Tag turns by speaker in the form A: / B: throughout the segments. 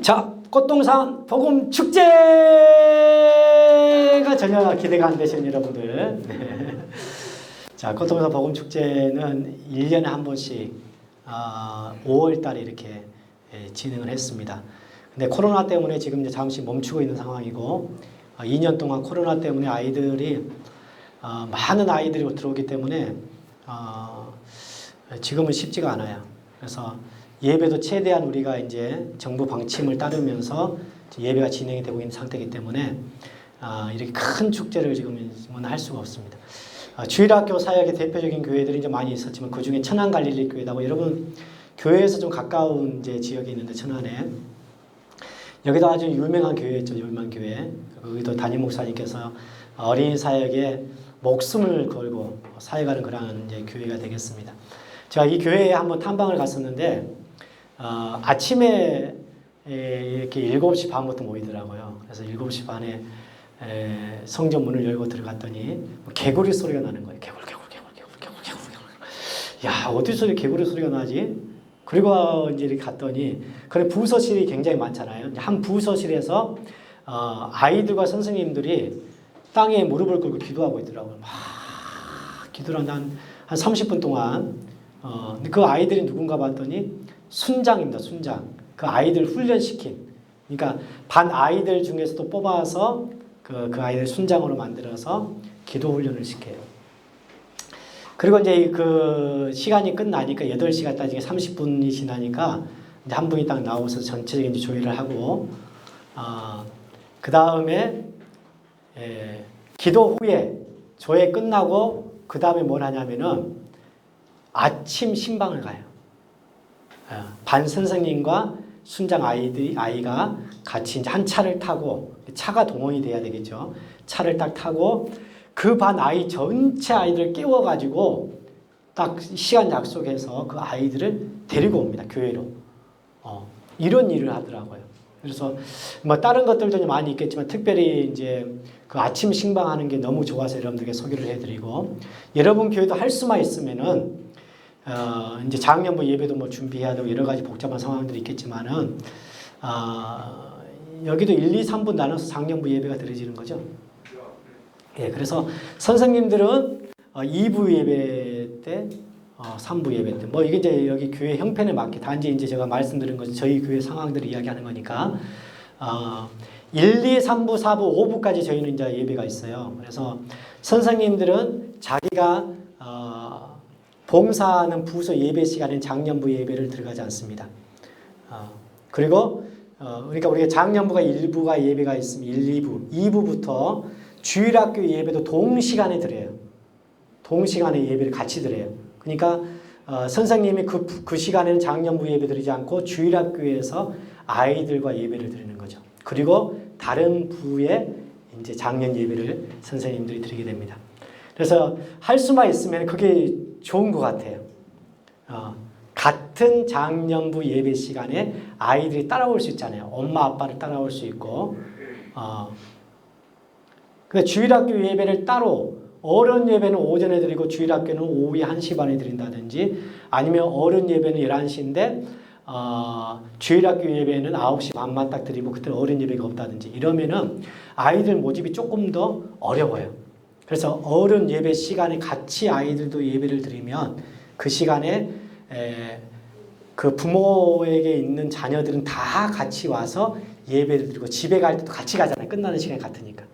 A: 자, 꽃동산 복음 축제가 전혀 기대가 안 되시는 여러분들. 네. 자, 꽃동산 복음 축제는 1년에 한 번씩 5월 달에 이렇게 진행을 했습니다. 근데 코로나 때문에 지금 이제 잠시 멈추고 있는 상황이고 2년 동안 코로나 때문에 아이들이 많은 아이들이 들어오기 때문에 지금은 쉽지가 않아요. 그래서 예배도 최대한 우리가 이제 정부 방침을 따르면서 예배가 진행이 되고 있는 상태이기 때문에 이렇게 큰 축제를 지금은 할 수가 없습니다. 주일학교 사역의 대표적인 교회들이 이제 많이 있었지만 그 중에 천안 갈릴리 교회라고 여러분 교회에서 좀 가까운 이제 지역이 있는데 천안에 여기도 아주 유명한 교회였죠. 유명한 교회. 거기도 담임 목사님께서 어린이 사역에 목숨을 걸고 사역하는 그런 이제 교회가 되겠습니다. 제가 이 교회에 한번 탐방을 갔었는데 아침에 이렇게 7시 반부터 모이더라고요. 그래서 7시 반에 성전 문을 열고 들어갔더니 개구리 소리가 나는 거예요. 개구리. 야, 어디서 개구리 소리가 나지? 그리고 이제 이렇게 갔더니 그래 부서실이 굉장히 많잖아요. 한 부서실에서 아이들과 선생님들이 땅에 무릎을 꿇고 기도하고 있더라고요. 막 기도를 한 30분 동안. 근데 그 아이들이 누군가 봤더니 순장입니다. 순장. 그 아이들 훈련시킨. 그러니까 반 아이들 중에서도 뽑아서 그 아이들 순장으로 만들어서 기도 훈련을 시켜요. 그리고 이제 그 시간이 끝나니까 8시가 따지게 30분이 지나니까 이제 한 분이 딱 나오셔서 전체적인 이제 조회를 하고 그 다음에 기도 후에 조회 끝나고 그 다음에 뭘 하냐면은 아침 신방을 가요. 반 선생님과 순장 아이가 같이 이제 한 차를 타고 차가 동원이 돼야 되겠죠. 차를 딱 타고 그 반 아이 전체 아이들을 깨워가지고 딱 시간 약속해서 그 아이들을 데리고 옵니다. 교회로. 이런 일을 하더라고요. 그래서 뭐 다른 것들도 많이 있겠지만 특별히 이제 그 아침 신방하는 게 너무 좋아서 여러분들에게 소개를 해드리고 여러분 교회도 할 수만 있으면은 이제 작년부 예배도 뭐 준비해야 되고 여러 가지 복잡한 상황들이 있겠지만은 여기도 1, 2, 3분 나눠서 작년부 예배가 드려지는 거죠. 예, 그래서 선생님들은 2부 예배 때, 3부 예배 때, 뭐 이게 이제 여기 교회 형편에 맞게 단지 이제 제가 말씀드린 것은 저희 교회 상황들을 이야기하는 거니까 1, 2, 3부, 4부, 5부까지 저희는 이제 예배가 있어요. 그래서 선생님들은 자기가 봉사하는 부서 예배 시간엔 작년부 예배를 들어가지 않습니다. 그리고 그러니까 우리가 작년부가 1부가 예배가 있으면 1, 2부, 2부부터 주일학교 예배도 동시간에 드려요. 동시간에 예배를 같이 드려요. 그러니까 선생님이 그 시간에는 작년부 예배 드리지 않고 주일학교에서 아이들과 예배를 드리는 거죠. 그리고 다른 부에 이제 작년 예배를 선생님들이 드리게 됩니다. 그래서 할 수만 있으면 그게 좋은 것 같아요. 같은 작년부 예배 시간에 아이들이 따라올 수 있잖아요. 엄마 아빠를 따라올 수 있고 그러니까 주일학교 예배를 따로 어른 예배는 오전에 드리고 주일학교는 오후에 1시 반에 드린다든지 아니면 어른 예배는 11시인데 주일학교 예배는 9시 반만 딱 드리고 그때는 어른 예배가 없다든지 이러면은 아이들 모집이 조금 더 어려워요. 그래서 어른 예배 시간에 같이 아이들도 예배를 드리면 그 시간에 그 부모에게 있는 자녀들은 다 같이 와서 예배를 드리고 집에 갈 때도 같이 가잖아요. 끝나는 시간이 같으니까.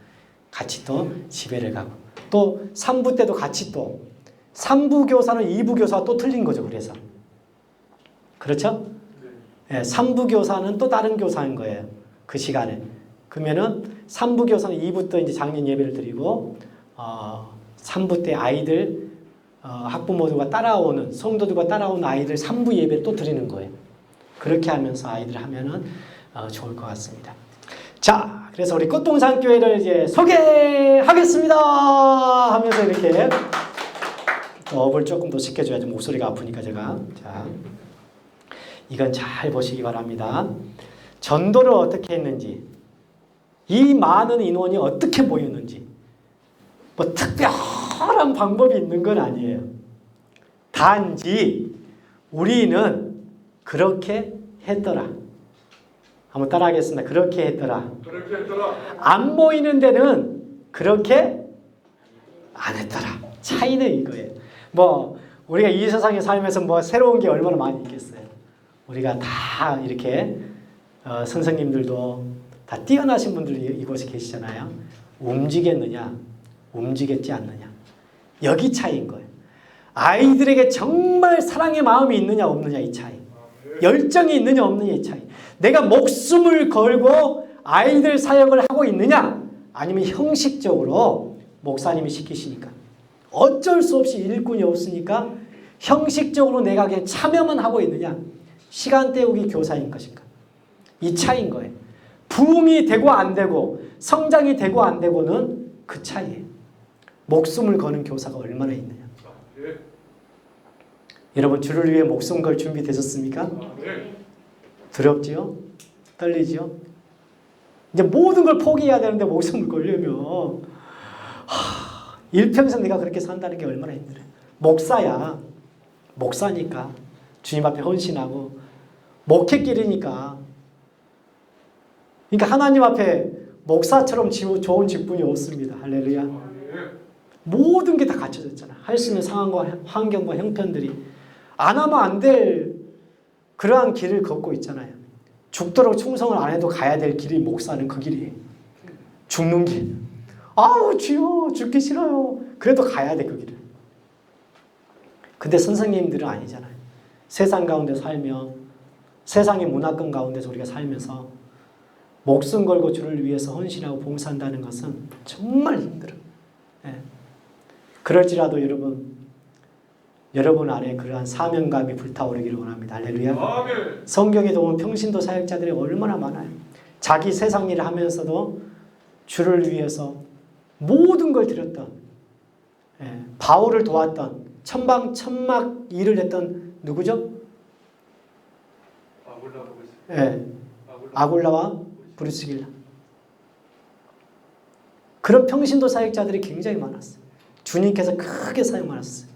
A: 같이 또 집에를 가고 또 3부 때도 같이 또 3부 교사는 2부 교사와 또 틀린 거죠. 그래서 그렇죠? 네, 3부 교사는 또 다른 교사인 거예요. 그 시간에 그러면은 3부 교사는 2부 때 이제 작년 예배를 드리고 3부 때 아이들 학부모들과 따라오는 성도들과 따라오는 아이들 3부 예배를 또 드리는 거예요. 그렇게 하면서 아이들 하면은 좋을 것 같습니다. 자, 그래서 우리 꽃동산 교회를 이제 소개하겠습니다 하면서 이렇게 업을 조금 더 시켜줘야지 목소리가 아프니까 제가. 자, 이건 잘 보시기 바랍니다. 전도를 어떻게 했는지, 이 많은 인원이 어떻게 모였는지, 뭐 특별한 방법이 있는 건 아니에요. 단지 우리는 그렇게 했더라. 한번 따라하겠습니다. 그렇게 했더라.
B: 그렇게 했더라.
A: 안 보이는 데는 그렇게 안 했더라. 차이는 이거예요. 뭐 우리가 이 세상에 살면서 뭐 새로운 게 얼마나 많이 있겠어요. 우리가 다 이렇게 선생님들도 다 뛰어나신 분들이 이곳에 계시잖아요. 움직였느냐, 움직였지 않느냐. 여기 차이인 거예요. 아이들에게 정말 사랑의 마음이 있느냐 없느냐 이 차이. 열정이 있느냐 없느냐 이 차이. 내가 목숨을 걸고 아이들 사역을 하고 있느냐 아니면 형식적으로 목사님이 시키시니까 어쩔 수 없이 일꾼이 없으니까 형식적으로 내가 그냥 참여만 하고 있느냐 시간 때우기 교사인 것인가. 이 차이인 거예요. 부흥이 되고 안 되고 성장이 되고 안 되고는 그 차이예요. 목숨을 거는 교사가 얼마나 있느냐. 여러분 주를 위해 목숨 걸 준비 되셨습니까? 두렵지요? 떨리지요? 이제 모든 걸 포기해야 되는데 목숨을 걸려면 일평생 내가 그렇게 산다는 게 얼마나 힘들어요. 목사야. 목사니까 주님 앞에 헌신하고 목회길이니까 그러니까 하나님 앞에 목사처럼 좋은 직분이 없습니다. 할렐루야. 모든 게 다 갖춰졌잖아. 할 수 있는 상황과 환경과 형편들이 안 하면 안 될 그러한 길을 걷고 있잖아요. 죽도록 충성을 안 해도 가야 될 길이 목사는 그 길이에요. 죽는 길. 아우 주여 죽기 싫어요. 그래도 가야 돼 그 길을. 근데 선생님들은 아니잖아요. 세상 가운데 살며 세상의 문화권 가운데서 우리가 살면서 목숨 걸고 주를 위해서 헌신하고 봉사한다는 것은 정말 힘들어요. 예. 그럴지라도 여러분 안에 그러한 사명감이 불타오르기를 원합니다. 할렐루야. 아멘. 성경에 보면 평신도 사역자들이 얼마나 많아요. 자기 세상 일을 하면서도 주를 위해서 모든 걸 드렸던 바울을 도왔던 천막 일을 했던 누구죠? 아굴라와 브리스길라. 그런 평신도 사역자들이 굉장히 많았어요. 주님께서 크게 사용하셨어요.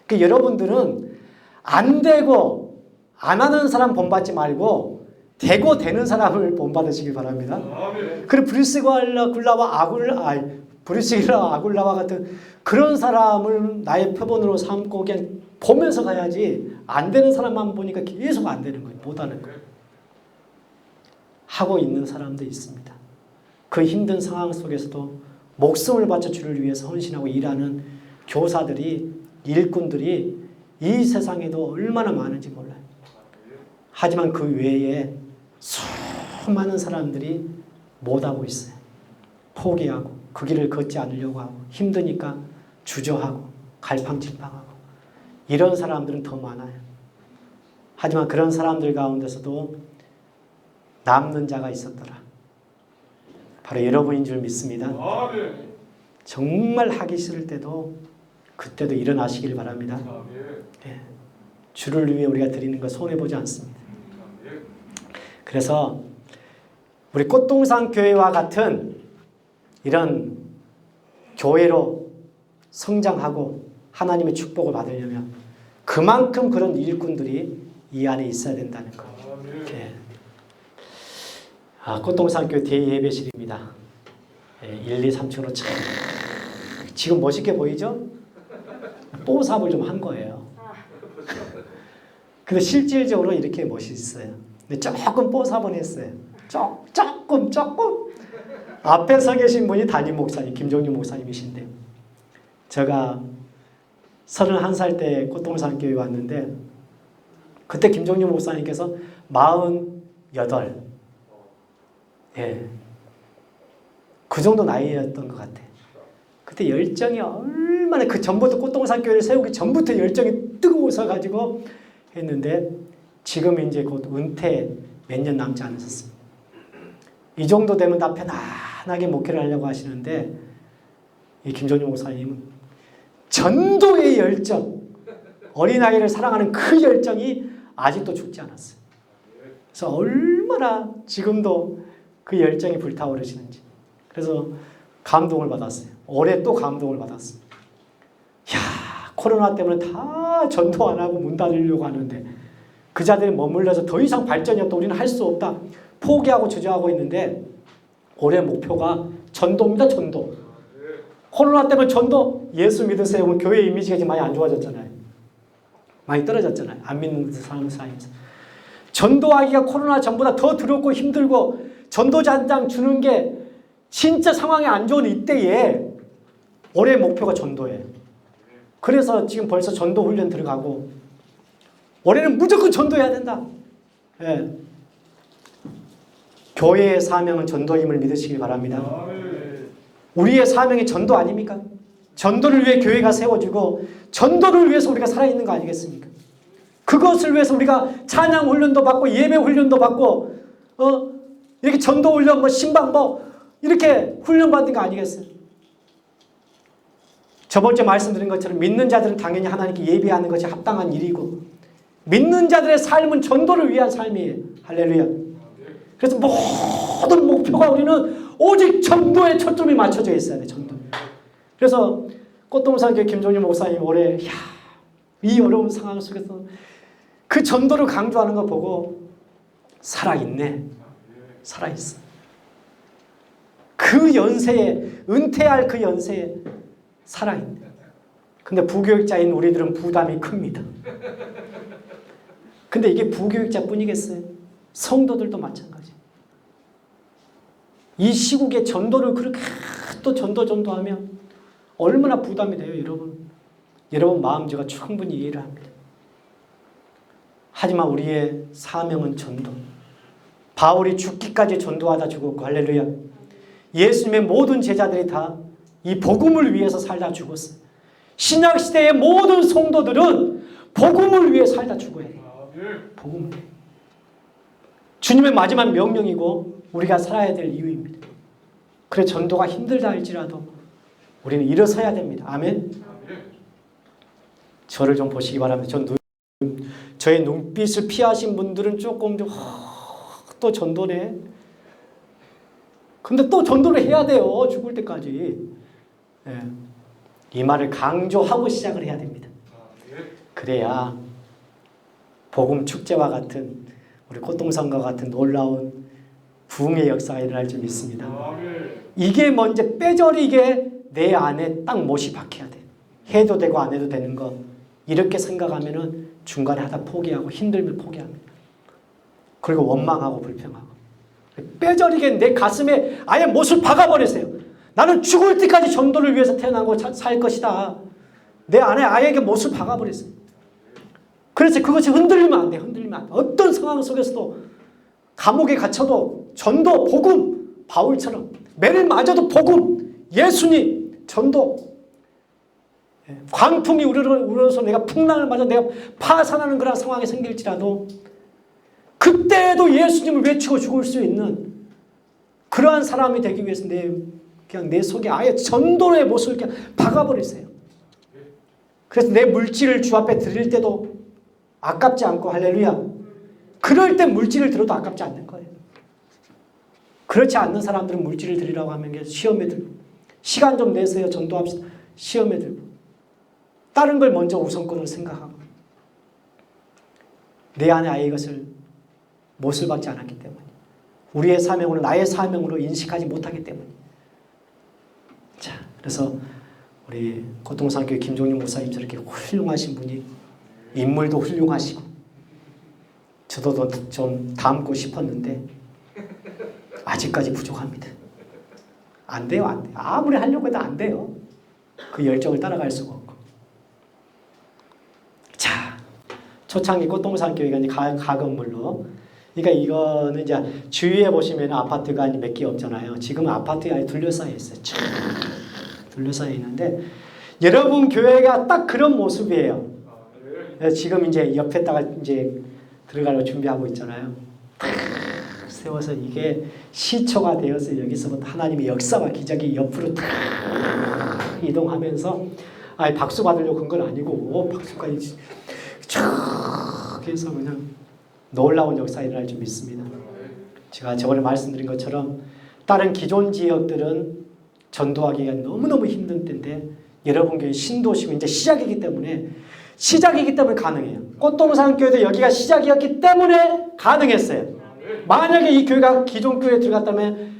A: 그러니까 여러분들은 안 되고 안 하는 사람 본받지 말고 되고 되는 사람을 본받으시길 바랍니다. 그리고 브리스길라와 아굴라와 같은 그런 사람을 나의 표본으로 삼고 그냥 보면서 가야지 안 되는 사람만 보니까 계속 안 되는 거예요. 못하는 거예요. 하고 있는 사람도 있습니다. 그 힘든 상황 속에서도 목숨을 바쳐 주를 위해서 헌신하고 일하는 교사들이 일꾼들이 이 세상에도 얼마나 많은지 몰라요. 하지만 그 외에 수많은 사람들이 못하고 있어요. 포기하고 그 길을 걷지 않으려고 하고 힘드니까 주저하고 갈팡질팡하고 이런 사람들은 더 많아요. 하지만 그런 사람들 가운데서도 남는 자가 있었더라. 바로 여러분인 줄 믿습니다. 정말 하기 싫을 때도 그때도 일어나시길 바랍니다. 예. 주를 위해 우리가 드리는 거 손해보지 않습니다. 그래서 우리 꽃동산 교회와 같은 이런 교회로 성장하고 하나님의 축복을 받으려면 그만큼 그런 일꾼들이 이 안에 있어야 된다는 거. 예. 꽃동산 교회 대예배실입니다. 1, 2, 3층으로 지금 멋있게 보이죠? 뽀삽을 좀 한 거예요. 근데 실질적으로 이렇게 멋있어요. 근데 조금 뽀삽은 했어요. 조금. 앞에 서 계신 분이 담임 목사님, 김종윤 목사님이신데 제가 31살 때 꽃동산 교회 왔는데 그때 김종윤 목사님께서 48. 예. 그 정도 나이였던 것 같아. 그때 열정이 얼마나 그 전부터 꽃동산 교회를 세우기 전부터 열정이 뜨거워서 가지고 했는데 지금 이제 곧 은퇴 몇 년 남지 않으셨습니다. 이 정도 되면 다 편안하게 목회를 하려고 하시는데 이 김종윤 목사님은 전도의 열정, 어린아이를 사랑하는 그 열정이 아직도 죽지 않았어요. 그래서 얼마나 지금도 그 열정이 불타오르시는지. 그래서 감동을 받았어요. 올해 또 감동을 받았어요. 야, 코로나 때문에 다 전도 안 하고 문 닫으려고 하는데 그 자들이 머물러서 더 이상 발전이 없다. 우리는 할 수 없다. 포기하고 주저하고 있는데 올해 목표가 전도입니다. 전도. 코로나 때문에 전도. 예수 믿으세요. 그러면 교회 이미지가 지금 많이 안 좋아졌잖아요. 많이 떨어졌잖아요. 안 믿는 사람 사이에서. 전도하기가 코로나 전보다 더 두렵고 힘들고 전도자 한 장 주는 게 진짜 상황이 안 좋은 이때에 올해 목표가 전도예요. 그래서 지금 벌써 전도 훈련 들어가고 올해는 무조건 전도해야 된다. 예. 교회의 사명은 전도임을 믿으시기 바랍니다. 우리의 사명이 전도 아닙니까? 전도를 위해 교회가 세워지고 전도를 위해서 우리가 살아있는 거 아니겠습니까? 그것을 위해서 우리가 찬양 훈련도 받고 예배 훈련도 받고 이렇게 전도 훈련 뭐 신방 뭐 이렇게 훈련 받는 거 아니겠어요? 저번 주에 말씀드린 것처럼 믿는 자들은 당연히 하나님께 예배하는 것이 합당한 일이고 믿는 자들의 삶은 전도를 위한 삶이에요. 할렐루야. 그래서 모든 목표가 우리는 오직 전도에 초점이 맞춰져 있어야 돼. 전도. 그래서 꽃동산교회 김종일 목사님 올해 이 어려운 상황 속에서 그 전도를 강조하는 거 보고 살아있네. 살아있어. 그 연세에 은퇴할 그 연세에 살아있네. 근데 부교육자인 우리들은 부담이 큽니다. 근데 이게 부교육자뿐이겠어요? 성도들도 마찬가지. 이 시국에 전도를 그렇게 또 전도하면 얼마나 부담이 돼요, 여러분. 여러분 마음 제가 충분히 이해를 합니다. 하지만 우리의 사명은 전도. 바울이 죽기까지 전도하다 죽었고 할렐루야. 예수님의 모든 제자들이 다 이 복음을 위해서 살다 죽었어요. 신약시대의 모든 성도들은 복음을 위해 살다 죽어야 돼요. 복음을. 주님의 마지막 명령이고 우리가 살아야 될 이유입니다. 그래 전도가 힘들다 할지라도 우리는 일어서야 됩니다. 아멘. 저를 좀 보시기 바랍니다. 저의 눈빛을 피하신 분들은 조금 좀 또 전도네. 근데 또 전도를 해야 돼요. 죽을 때까지. 예. 이 말을 강조하고 시작을 해야 됩니다. 그래야 복음 축제와 같은 우리 꽃동산과 같은 놀라운 부흥의 역사가 일어날 줄 믿습니다. 이게 먼저 빼저리게 내 안에 딱 못이 박혀야 돼. 해도 되고 안 해도 되는 거 이렇게 생각하면은 중간에 하다 포기하고 힘들면 포기합니다. 그리고 원망하고 불평하고 빼저리게 내 가슴에 아예 못을 박아버리세요. 나는 죽을 때까지 전도를 위해서 태어나고 살 것이다. 내 안에 아예 못을 박아버리세요. 그래서 그것이 흔들리면 안 돼. 흔들리면 안 돼. 어떤 상황 속에서도 감옥에 갇혀도 전도, 복음, 바울처럼 매를 맞아도 복음, 예수님, 전도. 광풍이 우러서 내가 풍랑을 맞아 내가 파산하는 그런 상황이 생길지라도 그때에도 예수님을 외치고 죽을 수 있는 그러한 사람이 되기 위해서 그냥 내 속에 아예 전도의 못을 그냥 박아버리세요. 그래서 내 물질을 주 앞에 드릴 때도 아깝지 않고 할렐루야. 그럴 때 물질을 들어도 아깝지 않는 거예요. 그렇지 않는 사람들은 물질을 드리라고 하면 시험에 들고 시간 좀 내세요. 전도합시다. 시험에 들고 다른 걸 먼저 우선권으로 생각하고 내 안에 아예 이것을 못을 박지 않았기 때문에 우리의 사명으로 나의 사명으로 인식하지 못하기 때문에 자 그래서 우리 고통산교회 김종윤 목사님 저렇게 훌륭하신 분이 인물도 훌륭하시고 저도 좀 닮고 싶었는데 아직까지 부족합니다. 안 돼요. 안 돼요. 아무리 하려고 해도 안 돼요. 그 열정을 따라갈 수가 없고 자 초창기 꽃동산교회가 이제 가건물로 그러니까 이거는 이제 주위에 보시면 아파트가 몇 개 없잖아요. 지금은 아파트에 아예 둘러싸여 있어요. 쫙 둘러싸여 있는데 여러분 교회가 딱 그런 모습이에요. 지금 이제 옆에다가 이제 들어가려고 준비하고 있잖아요. 세워서 이게 시초가 되어서 여기서부터 하나님의 역사와 기적이 옆으로 이동하면서 아예 박수 받으려고 그런 건 아니고 박수까지 쫙 해서 그냥 놀라운 역사가 일어날 줄 믿습니다. 제가 저번에 말씀드린 것처럼 다른 기존 지역들은 전도하기가 너무너무 힘든 때인데 여러분 교회 신도시고 이제 시작이기 때문에 가능해요. 꽃동산 교회도 여기가 시작이었기 때문에 가능했어요. 만약에 이 교회가 기존 교회에 들어갔다면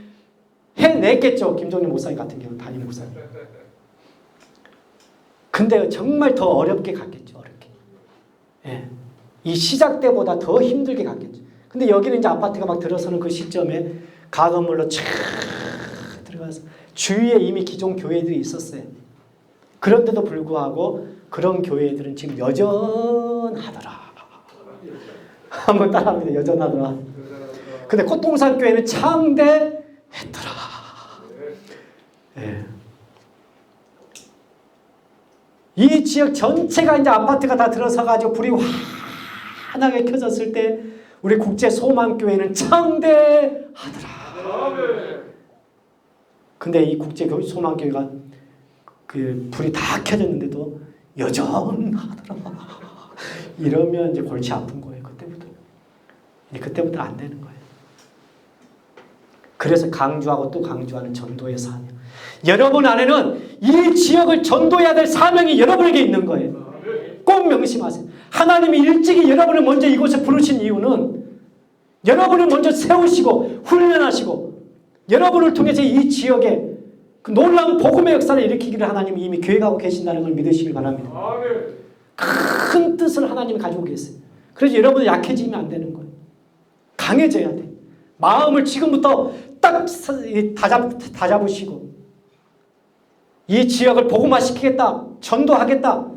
A: 해냈겠죠. 김종림 목사님 같은 경우는 담임 목사님. 근데 정말 더 어렵게 갔겠죠. 어렵게. 예. 이 시작 때보다 더 힘들게 갔겠죠. 근데 여기는 이제 아파트가 막 들어서는 그 시점에 가건물로 촤 들어가서 주위에 이미 기존 교회들이 있었어요. 그런데도 불구하고 그런 교회들은 지금 여전하더라. 한번 따라합니다. 여전하더라. 근데 꽃동산 교회는 창대했더라. 예. 이 지역 전체가 이제 아파트가 다 들어서가지고 불이 환하게 켜졌을 때 우리 국제 소망교회는 창대하더라. 근데 이 국제 소망교회가 그 불이 다 켜졌는데도 여전하더라. 이러면 이제 골치 아픈 거예요. 그때부터 안 되는 거예요. 그래서 강조하고 또 강조하는 전도의 사명. 여러분 안에는 이 지역을 전도해야 될 사명이 여러분에게 있는 거예요. 꼭 명심하세요. 하나님이 일찍이 여러분을 먼저 이곳에 부르신 이유는 여러분을 먼저 세우시고 훈련하시고 여러분을 통해서 이 지역에 그 놀라운 복음의 역사를 일으키기를 하나님이 이미 계획하고 계신다는 걸 믿으시길 바랍니다. 큰 뜻을 하나님이 가지고 계세요. 그래서 여러분은 약해지면 안 되는 거예요. 강해져야 돼. 마음을 지금부터 딱 다잡으시고 이 지역을 복음화시키겠다. 전도하겠다.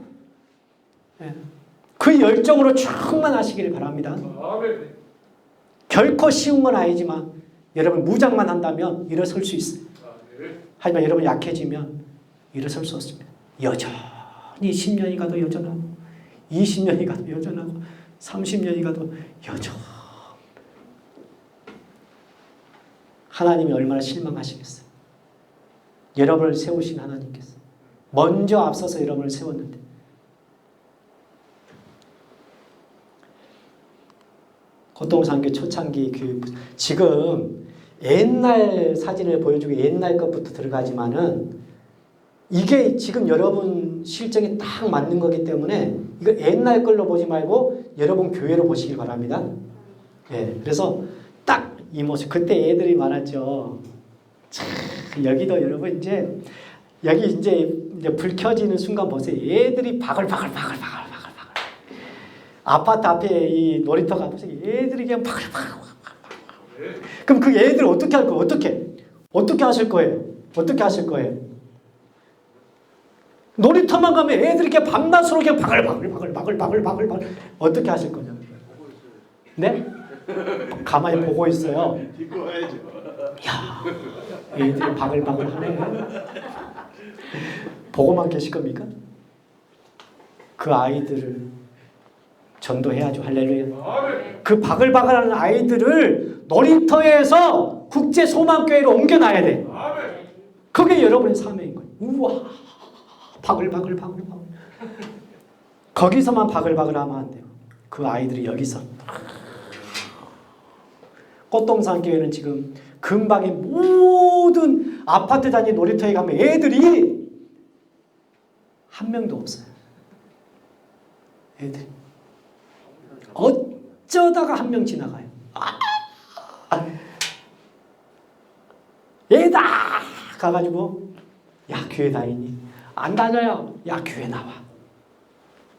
A: 그 열정으로 충만하시기를 바랍니다. 결코 쉬운 건 아니지만 여러분 무장만 한다면 일어설 수 있어요. 하지만 여러분 약해지면 일어설 수 없습니다. 여전히 10년이 가도 여전하고 20년이 가도 여전하고 30년이 가도 여전. 하나님이 얼마나 실망하시겠어요. 여러분을 세우신 하나님께서 먼저 앞서서 여러분을 세웠는데 꽃동산교 초창기 지금 옛날 사진을 보여주고 옛날 것부터 들어가지만은 이게 지금 여러분 실정에 딱 맞는 거기 때문에 이거 옛날 걸로 보지 말고 여러분 교회로 보시길 바랍니다. 예, 그래서 딱 이 모습 그때 애들이 많았죠. 참, 여기도 여러분 이제 여기 이제 불 켜지는 순간 보세요. 애들이 바글바글 아파트 앞에 이 놀이터가 보세요. 애들이 그냥 바글바글. 그럼 그 애들 어떻게 할 거예요? 어떻게 하실 거예요? 어떻게 하실 거예요? 놀이터만 가면 애들이 그냥 밤낮으로 그냥 바글바글 어떻게 하실 거냐? 네? 가만히 보고 있어요. 야, 애들이 바글바글 하네. 보고만 계실 겁니까? 그 아이들을 전도해야죠. 할렐루야. 그 바글바글하는 아이들을 놀이터에서 국제 소망교회로 옮겨놔야 돼. 그게 여러분의 사명인 거예요. 우와, 바글바글. 거기서만 바글바글하면 안 돼요. 그 아이들이 여기서. 꽃동산 교회는 지금 근방의 모든 아파트 단지 놀이터에 가면 애들이 한 명도 없어요. 애들. 어쩌다가 한 명 지나가요. 얘다 가가지고 야 교회 다니니? 안 다녀요. 야 교회 나와.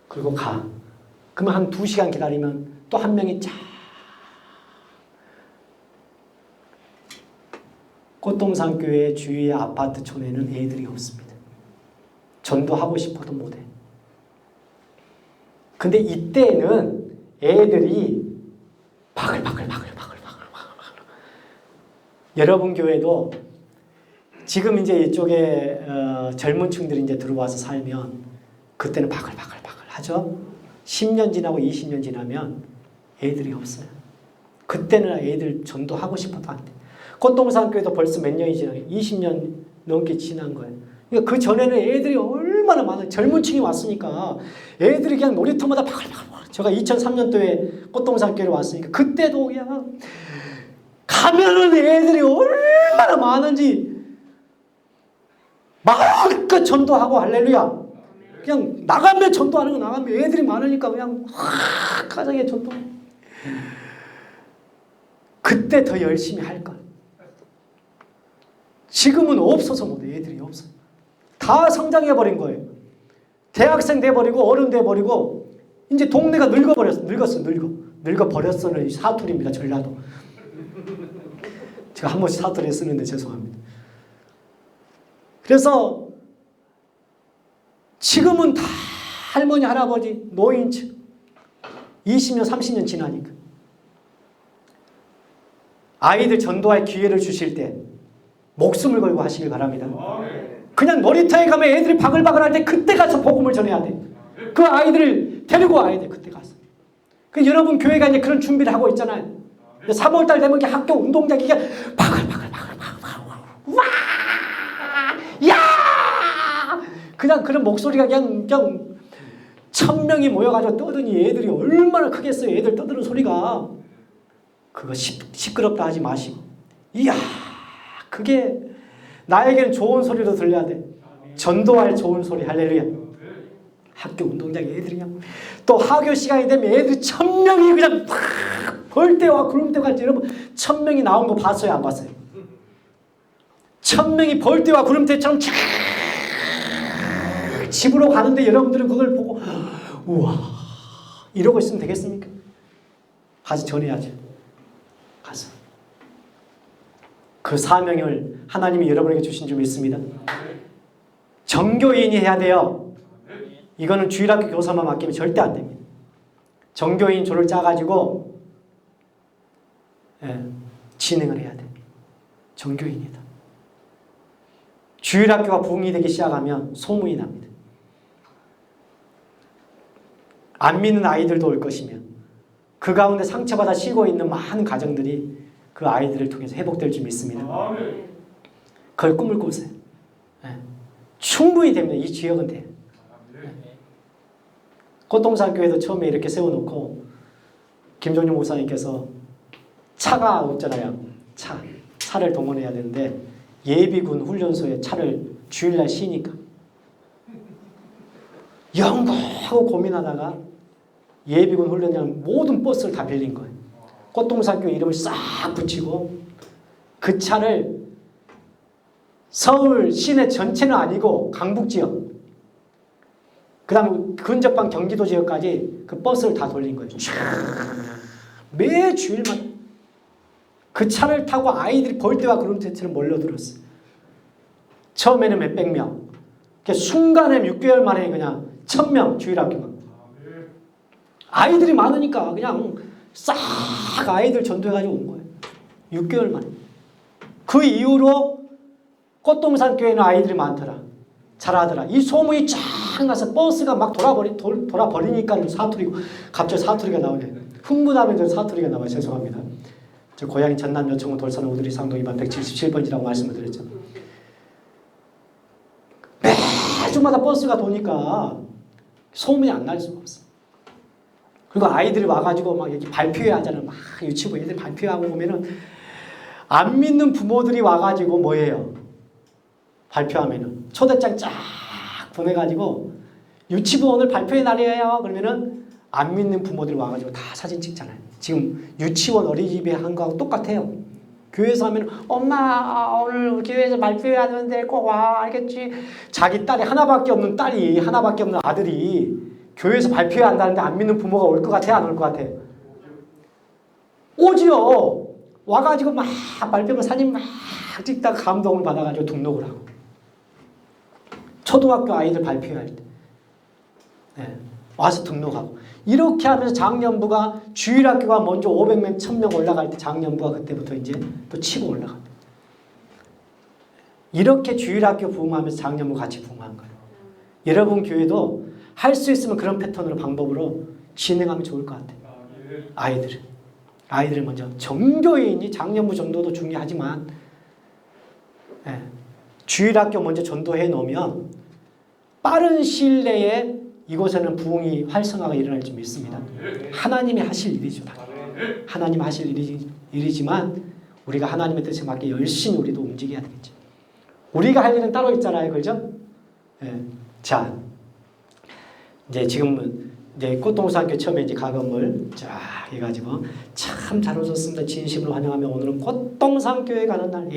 A: 그리고 가. 그러면 한 2시간 기다리면 또 한 명이 쫙. 꽃동산 교회 주위의 아파트촌에는 애들이 없습니다. 전도하고 싶어도 못해. 근데 이때는 애들이 바글바글. 여러분 교회도 지금 이제 이쪽에 젊은 층들이 이제 들어와서 살면 그때는 바글바글 하죠. 10년 지나고 20년 지나면 애들이 없어요. 그때는 애들 전도하고 싶어도 안 돼. 꽃동산 교회도 벌써 몇 년이 지나요? 20년 넘게 지난 거예요. 그러니까 그 전에는 애들이 얼마나 많아요. 젊은 층이 왔으니까 애들이 그냥 놀이터마다 바글바글. 제가 2003년도에 꽃동산 교회로 왔으니까 그때도 그냥 가면은 애들이 얼마나 많은지 마음껏 전도하고 할렐루야. 그냥 나가면 전도하는 거 나가면 애들이 많으니까 그냥 가정에 전도. 그때 더 열심히 할 걸. 지금은 없어서 못해. 애들이 없어. 다 성장해버린 거예요. 대학생 돼버리고 어른 돼버리고 이제 동네가 늙어버렸어. 늙어버렸어는 사투리입니다. 전라도. 제가 한 번씩 사투리 쓰는데 죄송합니다. 그래서 지금은 다 할머니, 할아버지, 노인층 20년, 30년 지나니까 아이들 전도할 기회를 주실 때 목숨을 걸고 하시길 바랍니다. 그냥 놀이터에 가면 애들이 바글바글 할 때 그때 가서 복음을 전해야 돼. 그 아이들을 데리고 와야 돼. 그때 가서. 그 여러분 교회가 이제 그런 준비를 하고 있잖아요. 3월달 되면 학교 운동장이 바글바글 와! 야! 그냥 그런 목소리가 그냥 1000명이 모여가지고 떠드니 애들이 얼마나 크겠어요. 애들 떠드는 소리가. 그거 시끄럽다 하지 마시고. 이야, 그게 나에게는 좋은 소리로 들려야 돼. 전도할 좋은 소리. 할렐루야. 학교 운동장에 애들이 그냥 또 학교 시간이 되면 애들이 1000명이 그냥 벌떼와 구름대같이 여러분 1000명이 나온 거 봤어요? 안 봤어요? 1000명이 벌떼와 구름대처럼 집으로 가는데 여러분들은 그걸 보고 우와 이러고 있으면 되겠습니까? 가서 전해야죠. 가서 그 사명을 하나님이 여러분에게 주신 줄 믿습니다. 정교인이 해야 돼요. 이거는 주일학교 교사만 맡기면 절대 안 됩니다. 정교인 조를 짜가지고 진행을 해야 돼. 정교인이다. 주일학교가 부흥이 되기 시작하면 소문이 납니다. 안 믿는 아이들도 올 것이며 그 가운데 상처받아 쉬고 있는 많은 가정들이 그 아이들을 통해서 회복될 줄 믿습니다. 그걸 꿈을 꾸세요. 충분히 됩니다. 이 지역은 돼요. 꽃동산교회도 처음에 이렇게 세워놓고 김종윤 목사님께서 차가 없잖아요. 차를 동원해야 되는데 예비군 훈련소에 차를 주일날 쉬니까 연구하고 고민하다가 예비군 훈련장 모든 버스를 다 빌린 거예요. 꽃동산교회 이름을 싹 붙이고 그 차를 서울 시내 전체는 아니고 강북지역 그 다음에 근접한 경기도 지역까지 그 버스를 다 돌린 거예요. 매 주일만 그 차를 타고 아이들이 벌떼와 구름대처럼 몰려들었어요. 처음에는 몇백 명 순간에 6개월 만에 그냥 1000명 주일학교가 아이들이 많으니까 그냥 싹 아이들 전도해가지고 온 거예요. 6개월 만에. 그 이후로 꽃동산 교회는 아이들이 많더라. 잘하더라. 이 소문이 쫙 나서 버스가 막 돌아버리니까 사투리고 갑자기 사투리가 나오네. 흥분하면 저 사투리가 나와요. 죄송합니다. 저 고향이 전남 여천군 돌산 오두리 상동 2반 177번지라고 말씀을 드렸죠. 매주마다 버스가 도니까 소문이 안 날 수가 없어. 그리고 아이들이 와가지고 막 여기 발표회 하잖아요. 막 유치부 애들 발표하고 오면은 안 믿는 부모들이 와가지고 뭐예요? 발표하면은 초대장 쫙 보내가지고 유치부 오늘 발표회 날이에요. 그러면은 안 믿는 부모들이 와가지고 다 사진 찍잖아요. 지금 유치원 어린이집에 한 거하고 똑같아요. 교회에서 하면 엄마 오늘 교회에서 발표회 하는데 꼭 와 알겠지? 자기 딸이 하나밖에 없는 딸이 하나밖에 없는 아들이 교회에서 발표회 한다는데 안 믿는 부모가 올 것 같아요? 안 올 것 같아요? 오지요. 와가지고 막 발표만 사진 막 찍다가 감동을 받아가지고 등록을 하고 초등학교 아이들 발표할 때 와서 등록하고 이렇게 하면서 작년부가 주일학교가 먼저 500명, 1000명 올라갈 때 작년부가 그때부터 이제 또 치고 올라갑니다. 이렇게 주일학교 부흥하면서 작년부 같이 부흥한 거예요. 여러분 교회도 할 수 있으면 그런 패턴으로 방법으로 진행하면 좋을 것 같아요. 아이들을 먼저 정교인이 작년부 정도도 중요하지만 주일학교 먼저 전도해 놓으면 빠른 시일 내에 이곳에는 부흥이 활성화가 일어날 줄 믿습니다. 하나님이 하실 일이죠. 하나님 하실 일이지만 우리가 하나님의 뜻에 맞게 열심히 우리도 움직여야 되겠죠. 우리가 할 일은 따로 있잖아요. 그렇죠? 자, 이제 지금은 이제 꽃동산교 처음에 이제 가금을 쫙 해가지고 참 잘 오셨습니다. 진심으로 환영하며 오늘은 꽃동산교회 가는 날.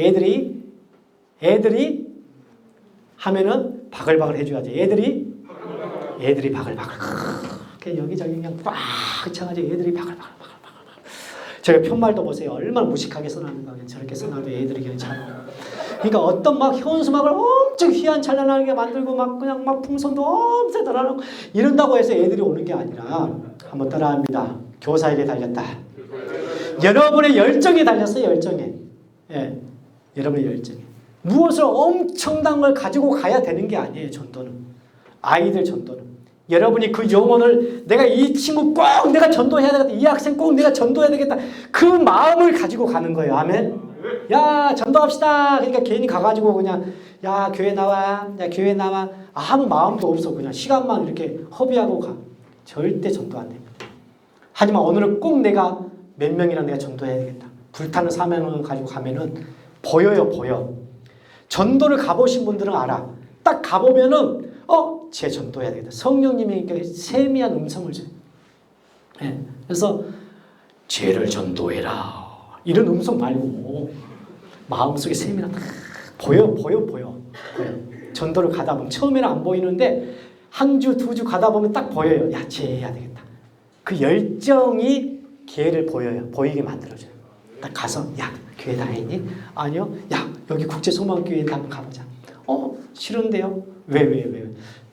A: 애들이 하면은 바글바글 해줘야지. 애들이 바글바글. 그냥 여기저기 그냥 꽉 차가지고 애들이 바글바글. 제가 편말도 보세요. 얼마나 무식하게 써놨는가. 저렇게 써놔도 애들이 그냥 잘. 그러니까 어떤 막 현수막을 엄청 휘황찬란하게 만들고 막 그냥 막 풍선도 엄청 달아놓고 이런다고 해서 애들이 오는 게 아니라 한번 따라합니다. 교사에게 달렸다. 여러분의 열정에 달렸어요. 열정에. 예, 여러분의 열정에. 무엇을 엄청난 걸 가지고 가야 되는 게 아니에요. 전도는. 아이들 전도는. 여러분이 그 영혼을 내가 이 친구 꼭 내가 전도해야 되겠다. 이 학생 꼭 내가 전도해야 되겠다. 그 마음을 가지고 가는 거예요. 아멘. 야 전도합시다. 그러니까 괜히 가가지고 그냥 야 교회 나와. 야 교회 나와. 아무 마음도 없어. 그냥 시간만 이렇게 허비하고 가. 절대 전도 안 됩니다. 하지만 오늘은 꼭 내가 몇 명이랑 내가 전도해야 되겠다. 불타는 사명을 가지고 가면은 보여요. 보여. 전도를 가보신 분들은 알아. 딱 가보면은 제 전도해야 되겠다. 성령님이 세미한 음성을 줘요. 네. 그래서 죄를 전도해라. 이런 음성 말고 마음속에 세미한 보여. 전도를 가다 보면 처음에는 안 보이는데 한 주, 두 주 가다 보면 딱 보여요. 야, 죄해야 되겠다. 그 열정이 기회를 보이게 만들어줘요. 딱 가서 야, 교회 다니니? 아니요. 야, 여기 국제소망교회에 한번 가보자. 싫은데요? 왜?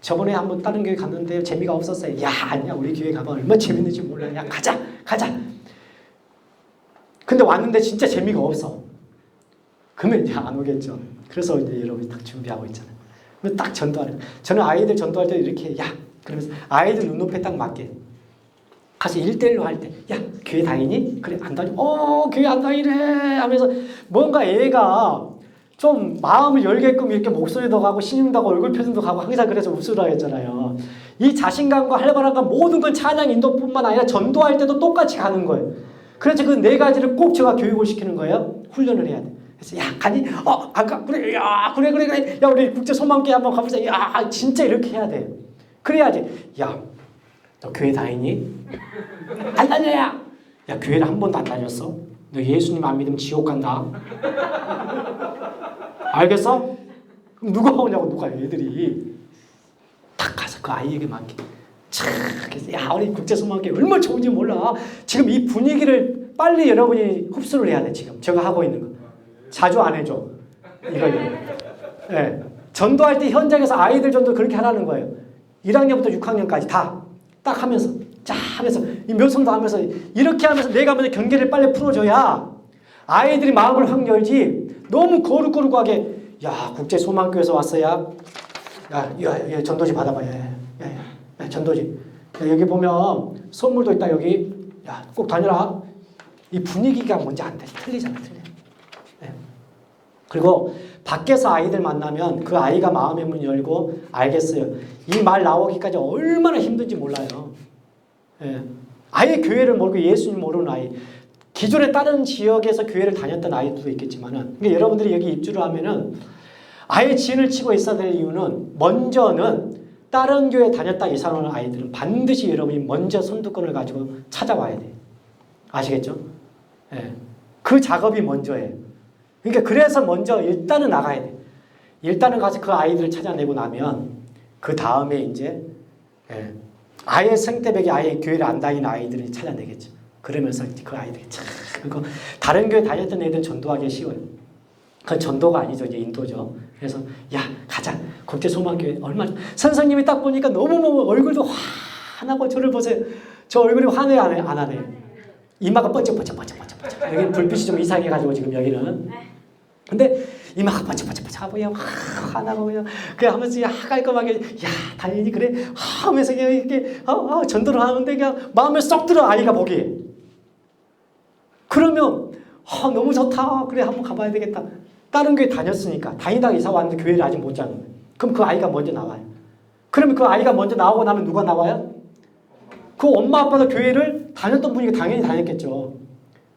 A: 저번에 한번 다른 교회 갔는데 재미가 없었어요. 야, 아니야. 우리 교회 가봐. 얼마나 재밌는지 몰라. 야, 가자. 근데 왔는데 진짜 재미가 없어. 그러면 이제 안 오겠죠. 그래서 이제 여러분이 딱 준비하고 있잖아요. 그럼 딱 전도하는 거예요. 저는 아이들 전도할 때 이렇게 야, 그러면서 아이들 눈높이에 딱 맞게 가서 1대1로 할 때 야, 교회 다니니? 그래, 안 다니? 교회 안 다니래 하면서 뭔가 애가 좀 마음을 열게끔 이렇게 목소리도 가고 신용도 하고 얼굴 표정도 가고 항상 그래서 웃으라 했잖아요. 이 자신감과 활발함과 모든 건 찬양 인도뿐만 아니라 전도할 때도 똑같이 가는 거예요. 그래서 그 네 가지를 꼭 제가 교육을 시키는 거예요. 훈련을 해야 돼. 그래서 야, 가니? 안 가? 그래. 야, 그래. 야, 우리 국제 소망교회 한번 가보자. 야, 진짜 이렇게 해야 돼. 그래야지. 야, 너 교회 다니니? 안 다녀야. 야, 교회를 한 번도 안 다녔어? 너 예수님 안 믿으면 지옥 간다. 알겠어? 그럼 누가 오냐고. 누가 애들이 딱 가서 그 아이에게 맡겨. 그래서 야, 우리 국제소망교회 얼마나 좋은지 몰라. 지금 이 분위기를 빨리 여러분이 흡수를 해야 돼. 지금 제가 하고 있는 거 자주 안 해줘. 이거. 네. 전도할 때 현장에서 아이들 전도 그렇게 하라는 거예요. 1학년부터 6학년까지 다 딱 하면서 자 하면서 이 묘성도 하면서 이렇게 하면서 내가 먼저 경계를 빨리 풀어줘야 아이들이 마음을 확 열지. 너무 거룩하게 야, 국제소망교회에서 왔어야. 야, 전도지 받아봐. 야, 전도지. 야, 여기 보면 선물도 있다. 여기. 야, 꼭 다녀라. 이 분위기가 뭔지 안 돼. 틀리잖아. 네. 그리고 밖에서 아이들 만나면 그 아이가 마음의 문 열고 알겠어요. 이 말 나오기까지 얼마나 힘든지 몰라요. 예. 아예 교회를 모르고 예수님 모르는 아이. 기존에 다른 지역에서 교회를 다녔던 아이들도 있겠지만은, 그러니까 여러분들이 여기 입주를 하면은 아예 진을 치고 있어야 될 이유는 먼저는 다른 교회 다녔다 이상하는 아이들은 반드시 여러분이 먼저 선두권을 가지고 찾아와야 돼요. 아시겠죠? 예. 그 작업이 먼저예요. 그러니까 그래서 먼저 일단은 나가야 돼. 일단은 가서 그 아이들을 찾아내고 나면 그 다음에 이제 아예 생태벽에 아예 교회를 안 다니는 아이들을 찾아내겠죠. 그러면서 그 아이들이 참 그리고 다른 교회 다녔던 애들은 전도하기 쉬워요. 그건 전도가 아니죠. 이제 인도죠. 그래서 야, 가자. 국제소망교회 얼마나 선생님이 딱 보니까 너무 얼굴도 환하고 저를 보세요. 저 얼굴이 환해요, 안 하네요? 이마가 번쩍번쩍. 여기 불빛이 좀 이상해가지고 지금 여기는. 근데 이마가 번쩍번쩍 보여. 환하고 그냥 그냥 하면서 야, 깔끔하게 야, 다행히 그래 하면서 그냥 이렇게 전도를 하는데 그냥 마음에 쏙 들어 아이가 보기에. 그러면 너무 좋다. 그래 한번 가봐야 되겠다. 다른 교회 다녔으니까 다니다가 이사 왔는데 교회를 아직 못 자는 거예요. 그럼 그 아이가 먼저 나와요. 그러면 그 아이가 먼저 나오고 나면 누가 나와요? 그 엄마 아빠도 교회를 다녔던 분이니까 당연히 다녔겠죠.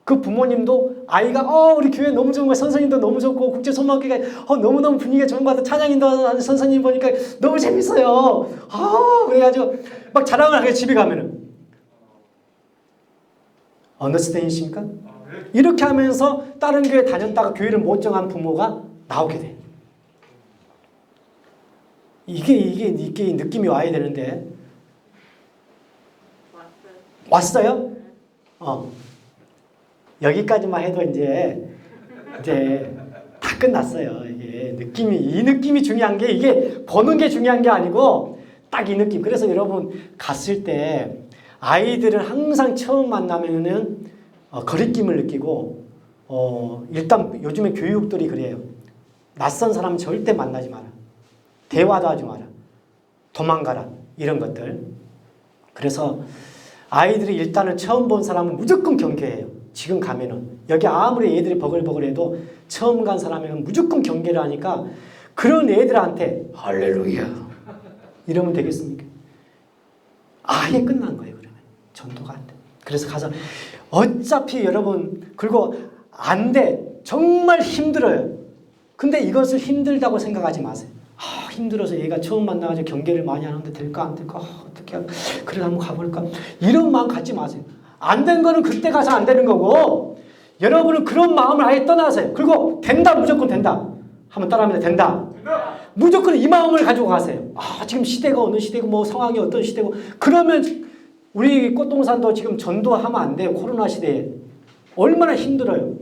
A: 그 부모님도 아이가 우리 교회 너무 좋은 거야. 선생님도 너무 좋고 국제 소망교회가 너무너무 분위기가 좋은 것 같아. 찬양인도 하는 선생님 보니까 너무 재밌어요. 그래가지고 막 자랑을 하게 집에 가면은 언더스탠이십니까? 이렇게 하면서 다른 교회 다녔다가 교회를 못 정한 부모가 나오게 돼. 이게 느낌이 와야 되는데 왔어요? 여기까지만 해도 이제 다 끝났어요. 이 느낌이 중요한 게 이게 보는 게 중요한 게 아니고 딱 이 느낌. 그래서 여러분 갔을 때 아이들은 항상 처음 만나면은 거리낌을 느끼고 일단 요즘에 교육들이 그래요. 낯선 사람 절대 만나지 마라. 대화도 하지 마라. 도망가라. 이런 것들. 그래서 아이들이 일단은 처음 본 사람은 무조건 경계해요. 지금 가면은 여기 아무리 애들이 버글버글해도 처음 간 사람이면 무조건 경계를 하니까 그런 애들한테 할렐루야 이러면 되겠습니까? 아예 끝난 거예요. 그러면 전도가 안 돼. 그래서 가서 어차피 여러분 그리고 안 돼. 정말 힘들어요. 근데 이것을 힘들다고 생각하지 마세요. 힘들어서 얘가 처음 만나가지고 경계를 많이 하는데 될까 안 될까? 어떻게 그래 한번 가볼까? 이런 마음 갖지 마세요. 안 된 거는 그때 가서 안 되는 거고 여러분은 그런 마음을 아예 떠나세요. 그리고 된다 무조건 된다. 한번 따라합니다. 된다. 무조건 이 마음을 가지고 가세요. 지금 시대가 어느 시대고 뭐 상황이 어떤 시대고 그러면 우리 꽃동산도 지금 전도하면 안 돼요. 코로나 시대에. 얼마나 힘들어요.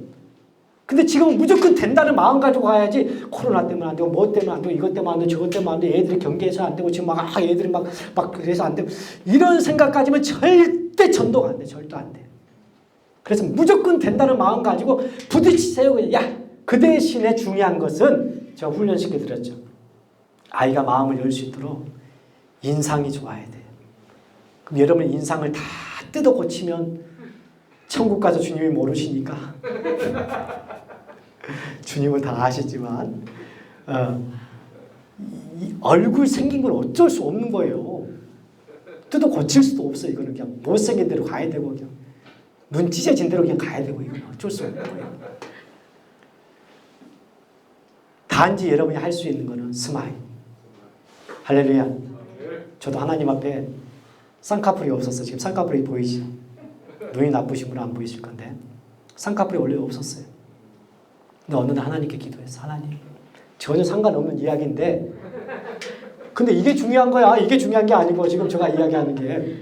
A: 근데 지금 무조건 된다는 마음 가지고 가야지. 코로나 때문에 안 되고 뭐 때문에 안 되고 이것 때문에 안 되고 저것 때문에 안 되고 애들이 경계해서 안 되고 지금 애들이 막 그래서 안 되고 이런 생각까지면 절대 전도가 안 돼. 절대 안 돼. 그래서 무조건 된다는 마음 가지고 부딪히세요. 그냥 그 대신에 중요한 것은 제가 훈련시켜 드렸죠. 아이가 마음을 열 수 있도록 인상이 좋아야 돼요. 그럼 여러분 인상을 다 뜯어 고치면 천국 가서 주님이 모르시니까 주님은 다 아시지만 이 얼굴 생긴 건 어쩔 수 없는 거예요. 뜯어 고칠 수도 없어요. 이거는 그냥 못생긴 대로 가야 되고 그냥 눈 찢어진 대로 그냥 가야 되고 이건 어쩔 수 없는 거예요. 단지 여러분이 할 수 있는 거는 스마일. 할렐루야. 저도 하나님 앞에 쌍꺼풀이 없었어요. 지금 쌍꺼풀이 보이죠? 눈이 나쁘신 분은 안 보이실 건데 쌍꺼풀이 원래 없었어요. 근데 어느 날 하나님께 기도했어. 하나님 전혀 상관없는 이야기인데 근데 이게 중요한 거야. 이게 중요한 게 아니고 지금 제가 이야기하는 게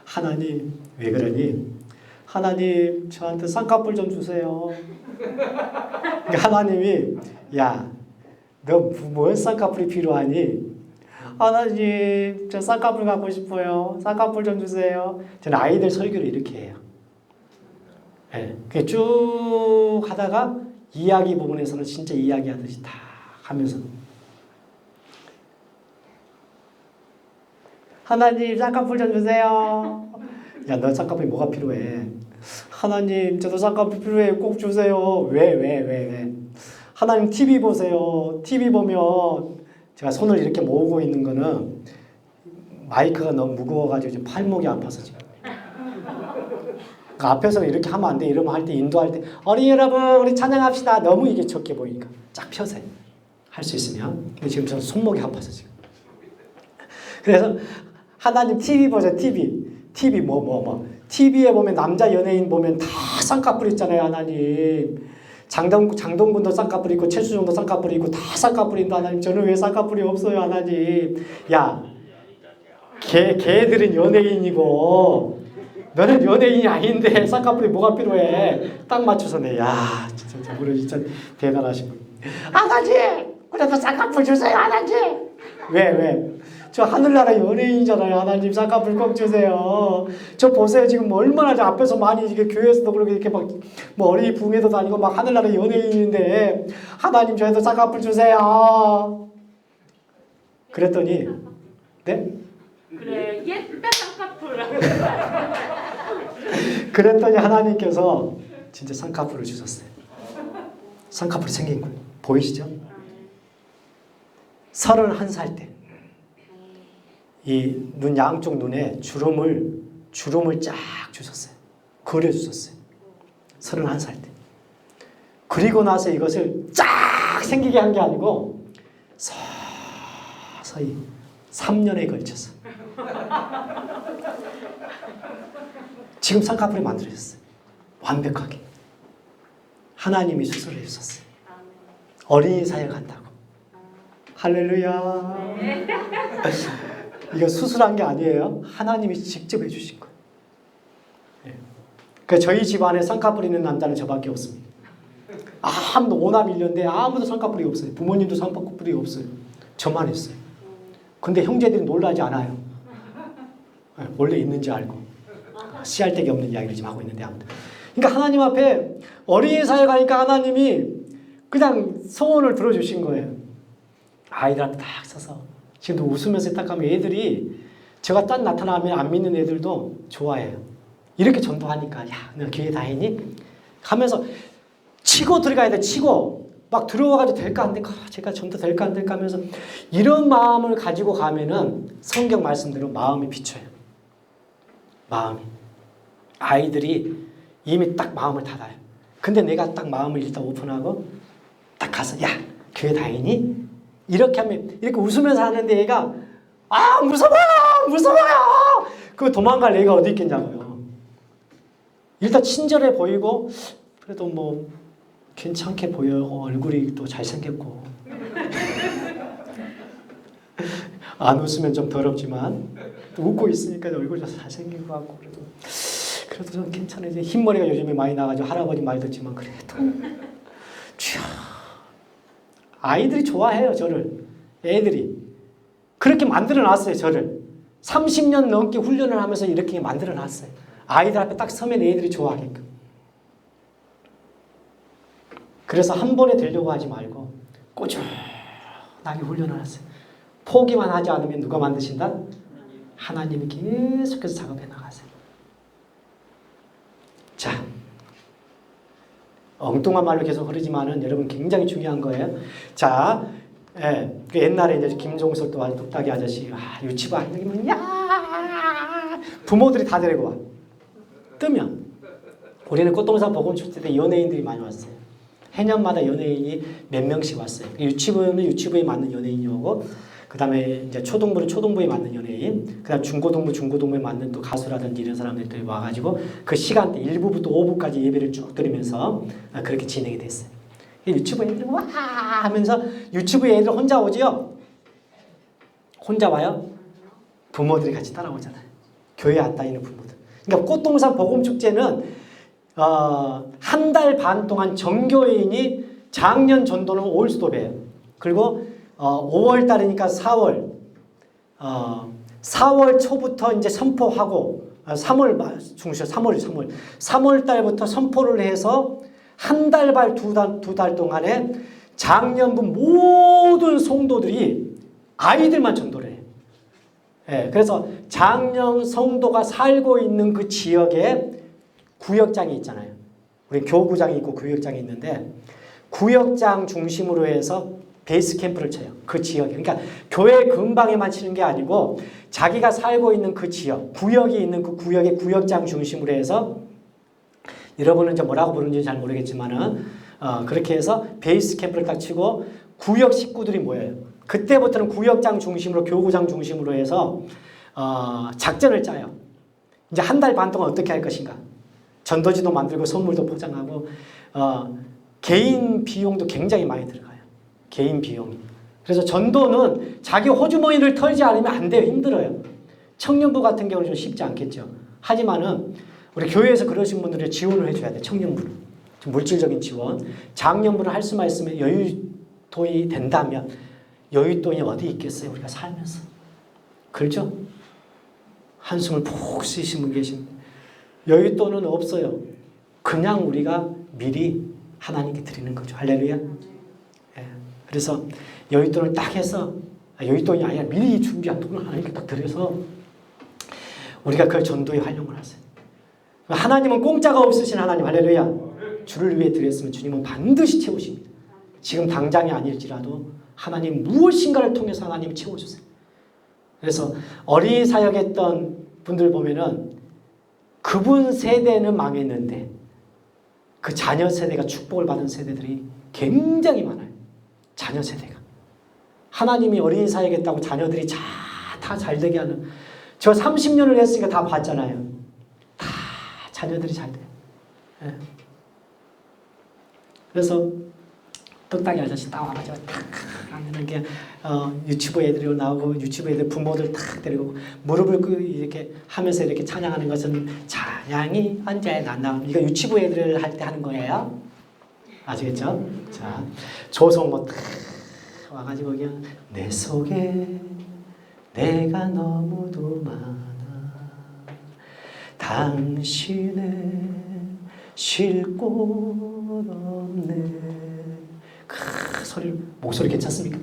A: 하나님 왜 그러니? 하나님 저한테 쌍꺼풀 좀 주세요. 그러니까 하나님이 야 너 뭔 쌍꺼풀이 필요하니? 하나님 저 쌍꺼풀 갖고 싶어요. 쌍꺼풀 좀 주세요. 저는 아이들 설교를 이렇게 해요. 네. 쭉 하다가 이야기 부분에서는 진짜 이야기하듯이 다 하면서 하나님 쌍꺼풀 좀 주세요. 야 너 쌍꺼풀이 뭐가 필요해? 하나님 저도 쌍꺼풀 필요해. 꼭 주세요. 왜? 하나님 TV 보세요. TV 보면 제가 손을 이렇게 모으고 있는 거는 마이크가 너무 무거워가지고 지금 팔목이 아파서 지금. 그러니까 앞에서 이렇게 하면 안 돼. 이러면 할 때 인도할 때 어린이 여러분 우리 찬양합시다. 너무 이게 적게 보이니까 쫙 펴세요. 할 수 있으면. 근데 지금 저는 손목이 아파서 지금. 그래서 하나님 TV 보세요. TV 뭐. TV에 보면 남자 연예인 보면 다 쌍꺼풀 있잖아요. 하나님. 장동군도 쌍꺼풀 있고 최수종도 쌍꺼풀 있고 다 쌍꺼풀 있는데 하나님 저는 왜 쌍꺼풀이 없어요 하나님. 야 걔들은 연예인이고 너는 연예인이 아닌데 쌍꺼풀이 뭐가 필요해. 딱 맞춰서 야 진짜 저분은 진짜 대단하신 분. 하나님 그래도 쌍꺼풀 주세요 하나님. 왜? 저 하늘나라 연예인이잖아요. 하나님 쌍꺼풀 꼭 주세요. 저 보세요 지금 얼마나 저 앞에서 많이 이게 교회에서도 그렇게 이렇게 막 뭐 어린이 붕에도 다니고 막 하늘나라 연예인인데 하나님 저희도 쌍꺼풀 주세요. 그랬더니 네?
B: 그래 예쁘다 쌍꺼풀.
A: 그랬더니 하나님께서 진짜 쌍꺼풀을 주셨어요. 쌍꺼풀이 생긴 거예요. 보이시죠? 31살 때 이 눈 양쪽 눈에 주름을 쫙 주셨어요. 그려주셨어요. 31살 때. 그리고 나서 이것을 쫙 생기게 한 게 아니고 서서히 3년에 걸쳐서 지금 쌍꺼풀이 만들어졌어요. 완벽하게. 하나님이 수술해 주셨어요. 어린이 사역한다고. 할렐루야. 이거 수술한 게 아니에요. 하나님이 직접 해주신 거예요. 그 저희 집안에 쌍꺼풀 있는 남자는 저밖에 없습니다. 아무도 오남 일년데 아무도 쌍꺼풀이 없어요. 부모님도 쌍꺼풀이 없어요. 저만 있어요. 근데 형제들이 놀라지 않아요. 원래 있는지 알고 씨알데기 없는 이야기를 지금 하고 있는데 아무튼. 그러니까 하나님 앞에 어린이 사역하니까 하나님이 그냥 소원을 들어주신 거예요. 아이들한테 딱 서서 지금도 웃으면서 딱 하면 애들이 제가 딱 나타나면 안 믿는 애들도 좋아해요. 이렇게 전도하니까 야, 너 교회 다니니? 하면서 치고 들어가야 돼. 치고 막 들어와가지고 될까 안 될까? 제가 전도 될까 안 될까 하면서 이런 마음을 가지고 가면은 성경 말씀대로 마음이 비쳐요. 마음이. 아이들이 이미 딱 마음을 닫아요. 근데 내가 딱 마음을 일단 오픈하고 딱 가서 야, 교회 다니니? 이렇게 하면 이렇게 웃으면서 하는데 얘가 아 무서워요. 그 도망갈 애가 어디 있겠냐고요. 일단 친절해 보이고 그래도 뭐 괜찮게 보여요. 얼굴이 또 잘생겼고 안 웃으면 좀 더럽지만 또 웃고 있으니까 얼굴이 잘생긴 것 같고 그래도 좀 괜찮아요. 이제 흰머리가 요즘에 많이 나가지고 할아버지 많이 듣지만 그래도 아이들이 좋아해요. 저를. 애들이 그렇게 만들어놨어요. 저를 30년 넘게 훈련을 하면서 이렇게 만들어놨어요. 아이들 앞에 딱 서면 애들이 좋아하게끔. 그래서 한 번에 되려고 하지 말고 꾸준하게 훈련을 하세요. 포기만 하지 않으면 누가 만드신다? 하나님이 계속해서 작업해 나가세요. 자, 엉뚱한 말로 계속 흐르지만은 여러분 굉장히 중요한 거예요. 자, 예, 그 옛날에 이제 김종석 또 뚝딱이 아저씨, 유치부 아니면 야 부모들이 다 데리고 와. 뜨면 우리는 꽃동산 복음 축제 때 연예인들이 많이 왔어요. 해년마다 연예인이 몇 명씩 왔어요. 유치부는 유치부에 맞는 연예인이 오고, 그 다음에 이제 초등부는 초등부에 맞는 연예인, 그 다음 중고등부에 맞는 또 가수라든지 이런 사람들이 와가지고 그 시간대 1부부터 5부까지 예배를 쭉 드리면서 그렇게 진행이 됐어요. 유치부 애들 와 하면서 유치부 애들 혼자 오지요? 혼자 와요? 부모들이 같이 따라오잖아요. 교회 안 다니는 부모들. 그러니까 꽃동산 복음축제는 한 달 반 동안 정교인이 작년 전도는 올스톱이에요. 그리고 5월 달이니까 4월 초부터 이제 선포하고 3월 달부터 선포를 해서 한 달 반 두 달 동안에 작년부 모든 성도들이 아이들만 전도를 해요. 예, 그래서 작년 성도가 살고 있는 그 지역에 구역장이 있잖아요. 우리 교구장이 있고 구역장이 있는데 구역장 중심으로 해서 베이스 캠프를 쳐요. 그 지역에. 그러니까 교회 근방에만 치는 게 아니고 자기가 살고 있는 그 지역, 구역이 있는 그 구역의 구역장 중심으로 해서 여러분은 이제 뭐라고 부르는지 잘 모르겠지만은 그렇게 해서 베이스 캠프를 딱 치고 구역 식구들이 모여요. 그때부터는 구역장 중심으로 교구장 중심으로 해서 작전을 짜요. 이제 한 달 반 동안 어떻게 할 것인가. 전도지도 만들고 선물도 포장하고 개인 비용도 굉장히 많이 들어가요. 개인 비용이. 그래서 전도는 자기 호주머니를 털지 않으면 안 돼요. 힘들어요. 청년부 같은 경우는 좀 쉽지 않겠죠. 하지만은 우리 교회에서 그러신 분들이 지원을 해줘야 돼. 청년부를. 좀 물질적인 지원. 장년부를 할 수만 있으면 여윳돈이 된다면 여윳돈이 어디 있겠어요. 우리가 살면서. 그렇죠? 한숨을 푹 쉬신 분 계십니다. 여윳돈은 없어요. 그냥 우리가 미리 하나님께 드리는 거죠. 할렐루야. 예. 그래서 여윳돈을 딱 해서 여윳돈이 아니라 미리 준비한 돈을 하나님께 딱 드려서 우리가 그걸 전도에 활용을 하세요. 하나님은 공짜가 없으신 하나님. 할렐루야. 주를 위해 드렸으면 주님은 반드시 채우십니다. 지금 당장이 아닐지라도 하나님 무엇인가를 통해서 하나님이 채워주세요. 그래서 어린이 사역했던 분들 보면은 그분 세대는 망했는데 그 자녀 세대가 축복을 받은 세대들이 굉장히 많아요. 자녀 세대가. 하나님이 어린이 사역했다고 자녀들이 다 잘 되게 하는. 저 30년을 했으니까 다 봤잖아요. 다 자녀들이 잘 돼요. 예. 그래서 떡딱이 아저씨 딱 와가지고 탁 하면은 그냥 유튜브 애들이 나오고 유튜브 애들 부모들 탁 데리고 무릎을 이렇게 하면서 이렇게 찬양하는 것은 찬양이 언제나 나옴. 이거 유튜브 애들 할 때 하는 거예요. 아시겠죠? 자, 조성모 탁 와가지고 그냥 내 속에 내가 너무도 많아 당신의 쉴 곳 없네. 목소리 괜찮습니까?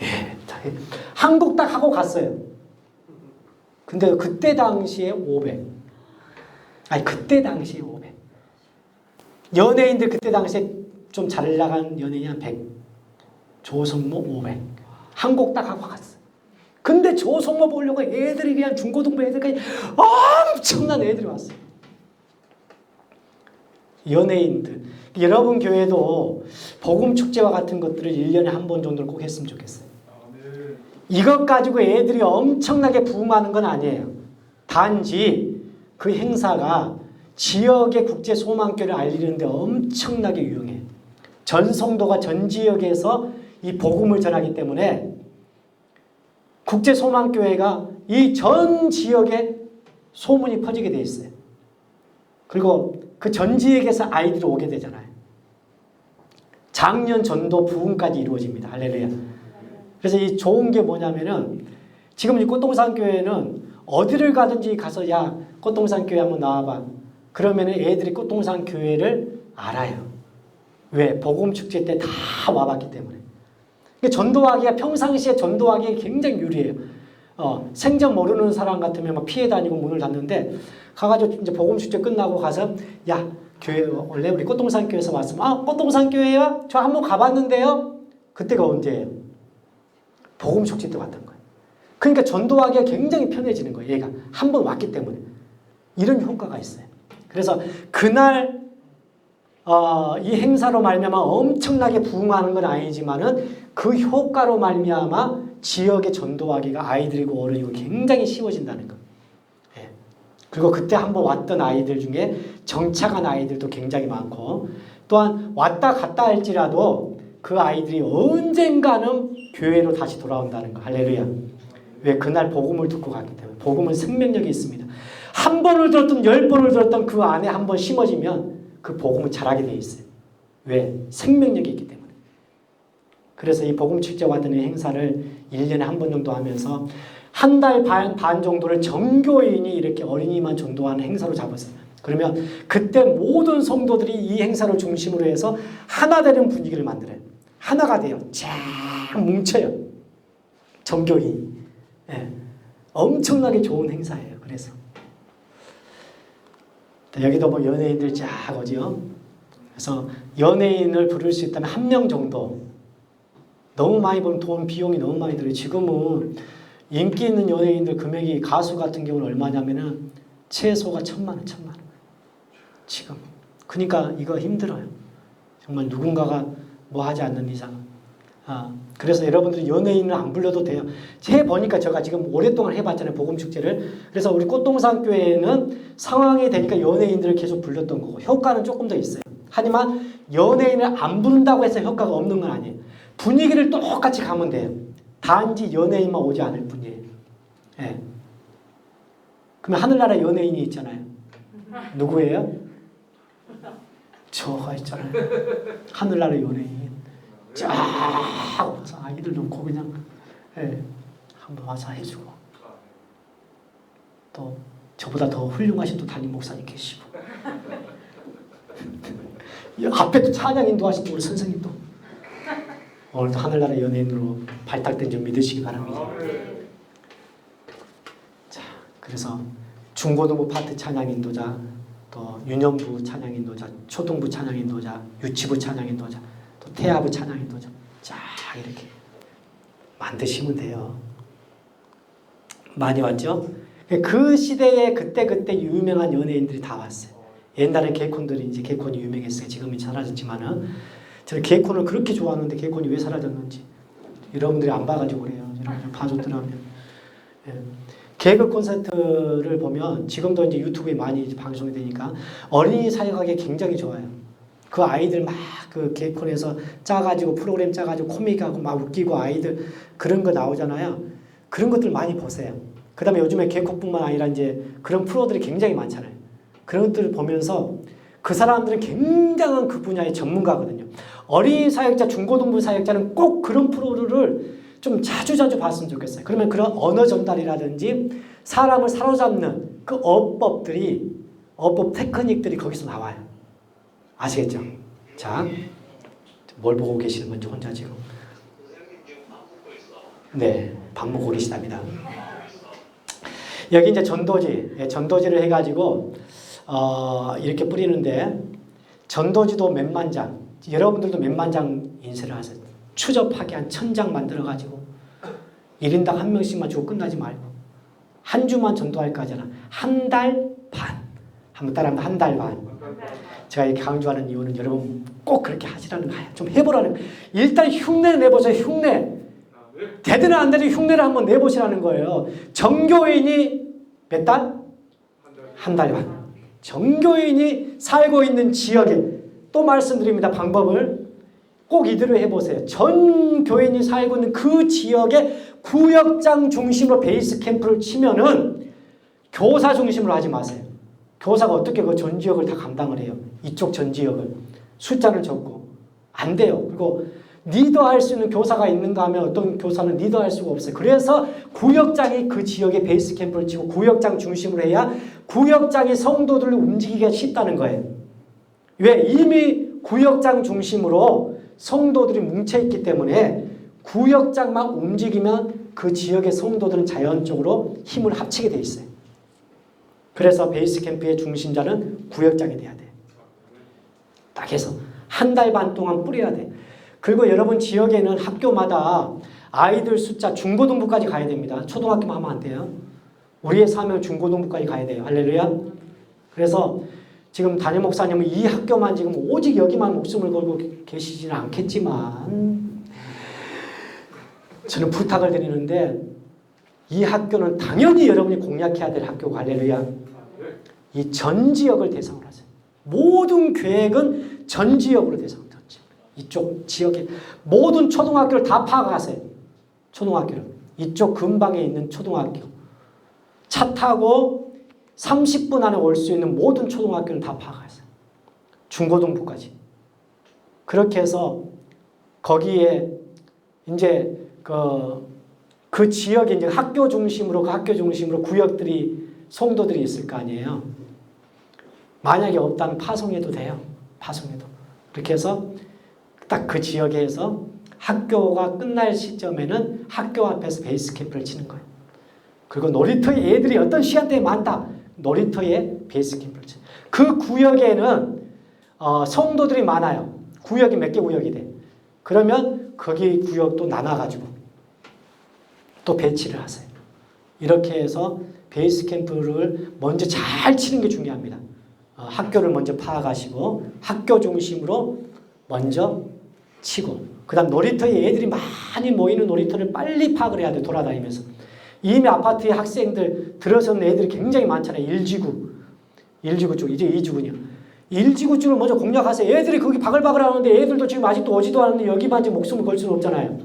A: 예, 한국 딱 하고 갔어요. 근데 그때 당시에 500. 아니 그때 당시에 500. 연예인들 그때 당시에 좀 잘 나간 연예인이 한 100. 조성모 500. 한국 딱 하고 갔어요. 근데 조성모 보려고 애들이 그냥 중고등부 애들까지 엄청난 애들이 왔어요. 연예인들. 여러분 교회도 복음축제와 같은 것들을 1년에 한 번 정도는 꼭 했으면 좋겠어요. 이것 가지고 애들이 엄청나게 부흥하는 건 아니에요. 단지 그 행사가 지역의 국제 소망교회를 알리는데 엄청나게 유용해요. 전 성도가 전 지역에서 이 복음을 전하기 때문에 국제 소망교회가 이 전 지역에 소문이 퍼지게 돼 있어요. 그리고 그 전 지역에서 아이들이 오게 되잖아요. 장년 전도 부흥까지 이루어집니다. 할렐루야. 그래서 이 좋은 게 뭐냐면은 지금 이 꽃동산 교회는 어디를 가든지 가서 야 꽃동산 교회 한번 나와봐. 그러면은 애들이 꽃동산 교회를 알아요. 왜? 복음 축제 때 다 와봤기 때문에. 전도하기가 평상시에 전도하기에 굉장히 유리해요. 생전 모르는 사람 같으면 막 피해 다니고 문을 닫는데 가가지고 이제 복음 축제 끝나고 가서 야 교회 원래 우리 꽃동산 교회에서 왔으면 꽃동산 교회요? 저 한번 가봤는데요. 그때가 언제예요? 복음 축제 때 왔던 거예요. 그러니까 전도하기가 굉장히 편해지는 거예요. 얘가 한 번 왔기 때문에 이런 효과가 있어요. 그래서 그날 이 행사로 말미암아 엄청나게 부흥하는 건 아니지만은 그 효과로 말미암아 지역의 전도하기가 아이들이고 어른이고 굉장히 쉬워진다는 거. 예. 그리고 그때 한번 왔던 아이들 중에 정착한 아이들도 굉장히 많고 또한 왔다 갔다 할지라도 그 아이들이 언젠가는 교회로 다시 돌아온다는 거. 할렐루야. 왜? 그날 복음을 듣고 갔기 때문에. 복음은 생명력이 있습니다. 한 번을 들었든 10번을 들었든 그 안에 한 번 심어지면 그 복음을 잘하게 돼 있어요. 왜? 생명력이 있기 때문에. 그래서 이 복음 축제와 같은 이 행사를 1년에 한 번 정도 하면서 한 달 반 정도를 전교인이 이렇게 어린이만 전도하는 행사로 잡았어요. 그러면 그때 모든 성도들이 이 행사를 중심으로 해서 하나 되는 분위기를 만들어요. 하나가 돼요. 쫙 뭉쳐요. 전교인이. 예. 엄청나게 좋은 행사예요. 그래서 여기도 뭐 연예인들 쫙 오죠. 그래서 연예인을 부를 수 있다면 1명 정도. 너무 많이 보면 돈 비용이 너무 많이 들어요. 지금은 인기 있는 연예인들 금액이 가수 같은 경우는 얼마냐면은 최소가 1,000만 원. 지금. 그러니까 이거 힘들어요. 정말 누군가가 뭐 하지 않는 이상. 그래서 여러분들이 연예인을 안 불러도 돼요. 해보니까 제가 지금 오랫동안 해봤잖아요. 복음축제를. 그래서 우리 꽃동산 교회는 상황이 되니까 연예인들을 계속 불렀던 거고 효과는 조금 더 있어요. 하지만 연예인을 안 부른다고 해서 효과가 없는 건 아니에요. 분위기를 똑같이 가면 돼요. 단지 연예인만 오지 않을 뿐이에요. 예. 그러면 하늘나라 연예인이 있잖아요. 누구예요? 저가 있잖아요. 하늘나라 연예인. 쫙 와서 아기들 놓고 그냥 한번 와서 해주고 또 저보다 더 훌륭하신 또 담임 목사님 계시고 앞에 또 찬양 인도하신 우리 선생님도 오늘도 하늘나라 연예인으로 발탁된 줄 믿으시기 바랍니다. 자, 그래서 중고등부 파트 찬양 인도자, 또 유년부 찬양 인도자, 초등부 찬양 인도자, 유치부 찬양 인도자, 또 태아부 찬양 인도자, 쫙 이렇게 만드시면 돼요. 많이 왔죠? 그 시대에 그때 유명한 연예인들이 다 왔어요. 옛날에 개콘들이 이제 개콘이 유명했어요. 지금은 사라졌지만은 저는 개콘을 그렇게 좋아하는데 개콘이 왜 사라졌는지 여러분들이 안 봐가지고 그래요. 여러분들 봐줬더라면. 예. 개그 콘서트를 보면 지금도 이제 유튜브에 많이 방송이 되니까 어린이 사역하기 굉장히 좋아요. 그 아이들 막 그 개콘에서 짜가지고 프로그램 짜가지고 코믹하고 막 웃기고 아이들 그런 거 나오잖아요. 그런 것들 많이 보세요. 그 다음에 요즘에 개콘뿐만 아니라 이제 그런 프로들이 굉장히 많잖아요. 그런 것들을 보면서 그 사람들은 굉장한 그 분야의 전문가거든요. 어린이 사역자, 중고등부 사역자는 꼭 그런 프로를 좀 자주자주 봤으면 좋겠어요. 그러면 그런 언어 전달이라든지 사람을 사로잡는 그 어법 테크닉들이 거기서 나와요. 아시겠죠? 자, 뭘 보고 계시는 건지 혼자 지금. 네, 밥 먹고 계시답니다. 여기 이제 전도지를 해가지고 이렇게 뿌리는데 전도지도 몇만 장, 여러분들도 몇만 장 인쇄를 하세요. 추접하게 한 1000장 만들어가지고 1인당 한 명씩만 주고 끝나지 말고 한 주만 전도할까 하잖아. 한 달 반. 한번 따라하면 한 달 반. 제가 이렇게 강조하는 이유는 여러분 꼭 그렇게 하시라는 거예요. 좀 해보라는 거예요. 일단 흉내를 내보세요. 흉내. 되든 안 되든 흉내를 한번 내보시라는 거예요. 정교인이 몇 달? 한 달 반. 정교인이 살고 있는 지역에 또 말씀드립니다. 방법을 꼭 이대로 해보세요. 전 교인이 살고 있는 그 지역에 구역장 중심으로 베이스 캠프를 치면은 교사 중심으로 하지 마세요. 교사가 어떻게 그 전 지역을 다 감당을 해요. 이쪽 전 지역을. 숫자를 적고. 안 돼요. 그리고 리더할 수 있는 교사가 있는가 하면 어떤 교사는 리더할 수가 없어요. 그래서 구역장이 그 지역에 베이스 캠프를 치고 구역장 중심으로 해야 구역장이 성도들을 움직이기가 쉽다는 거예요. 왜? 이미 구역장 중심으로 성도들이 뭉쳐있기 때문에 구역장만 움직이면 그 지역의 성도들은 자연적으로 힘을 합치게 돼 있어요. 그래서 베이스 캠프의 중심자는 구역장이 돼야 돼. 딱 해서 한 달 반 동안 뿌려야 돼. 그리고 여러분 지역에는 학교마다 아이들 숫자 중고등부까지 가야 됩니다. 초등학교만 하면 안 돼요. 우리의 사명 중고등부까지 가야 돼요. 할렐루야. 그래서 지금 담임 목사님은 이 학교만 지금 오직 여기만 목숨을 걸고 계시지는 않겠지만 저는 부탁을 드리는데 이 학교는 당연히 여러분이 공략해야 될 학교고 할렐루야. 이 전 지역을 대상으로 하세요. 모든 계획은 전 지역으로 대상으로 하세요. 이쪽 지역에 모든 초등학교를 다 파악하세요. 초등학교를. 이쪽 근방에 있는 초등학교. 차 타고 30분 안에 올 수 있는 모든 초등학교는 다 파악하세요. 중고등부까지. 그렇게 해서 거기에 이제 그 지역에 이제 학교 중심으로 구역들이 성도들이 있을 거 아니에요. 만약에 없다면 파송해도 돼요. 파송해도. 그렇게 해서 딱 그 지역에서 학교가 끝날 시점에는 학교 앞에서 베이스 캠프를 치는 거예요. 그리고 놀이터에 애들이 어떤 시간대에 많다. 놀이터에 베이스 캠프를 치는 거예요. 그 구역에는 성도들이 많아요. 구역이 몇 개 구역이 돼. 그러면 거기 구역도 나눠가지고 또 배치를 하세요. 이렇게 해서 베이스 캠프를 먼저 잘 치는 게 중요합니다. 학교를 먼저 파악하시고 학교 중심으로 먼저 치고 그 다음 놀이터에 애들이 많이 모이는 놀이터를 빨리 파악을 해야 돼. 돌아다니면서. 이미 아파트에 학생들 들어서는 애들이 굉장히 많잖아요. 1지구 쪽 이제 2지구냐. 1지구 쪽을 먼저 공략하세요. 애들이 거기 바글바글 하는데 애들도 지금 아직도 오지도 않는데 여기만 지금 목숨을 걸 수는 없잖아요.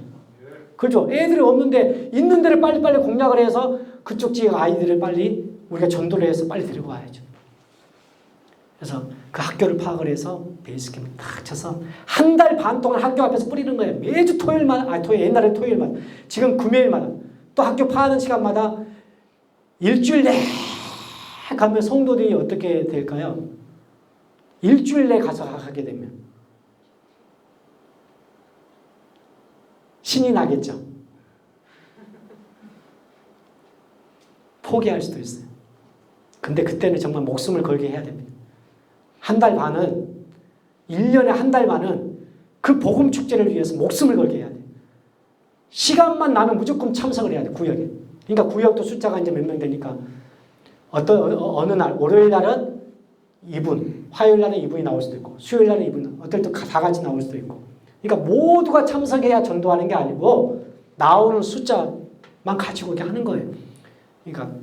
A: 그렇죠? 애들이 없는데 있는 데를 빨리빨리 공략을 해서 그쪽 지역 아이들을 빨리 우리가 전도를 해서 빨리 데리고 와야죠. 그래서 그 학교를 파악을 해서 베이스 캠프 딱 쳐서 한 달 반 동안 학교 앞에서 뿌리는 거예요. 매주 토요일마다, 옛날에 토요일마다, 지금 금요일마다, 또 학교 파하는 시간마다 일주일 내 가면 성도들이 어떻게 될까요? 일주일 내 가서 하게 되면 신이 나겠죠. 포기할 수도 있어요. 근데 그때는 정말 목숨을 걸게 해야 됩니다. 한 달 반은 1년에 한 달 반은 그 복음 축제를 위해서 목숨을 걸게 해야 돼요. 시간만 나면 무조건 참석을 해야 돼요. 구역에. 그러니까 구역도 숫자가 이제 몇 명 되니까 어느 날 월요일 날은 2분, 화요일 날은 이분이 나올 수도 있고 수요일 날은 이분 어떨 때 다 같이 나올 수도 있고 그러니까 모두가 참석해야 전도하는 게 아니고 나오는 숫자만 가지고 이렇게 하는 거예요. 그러니까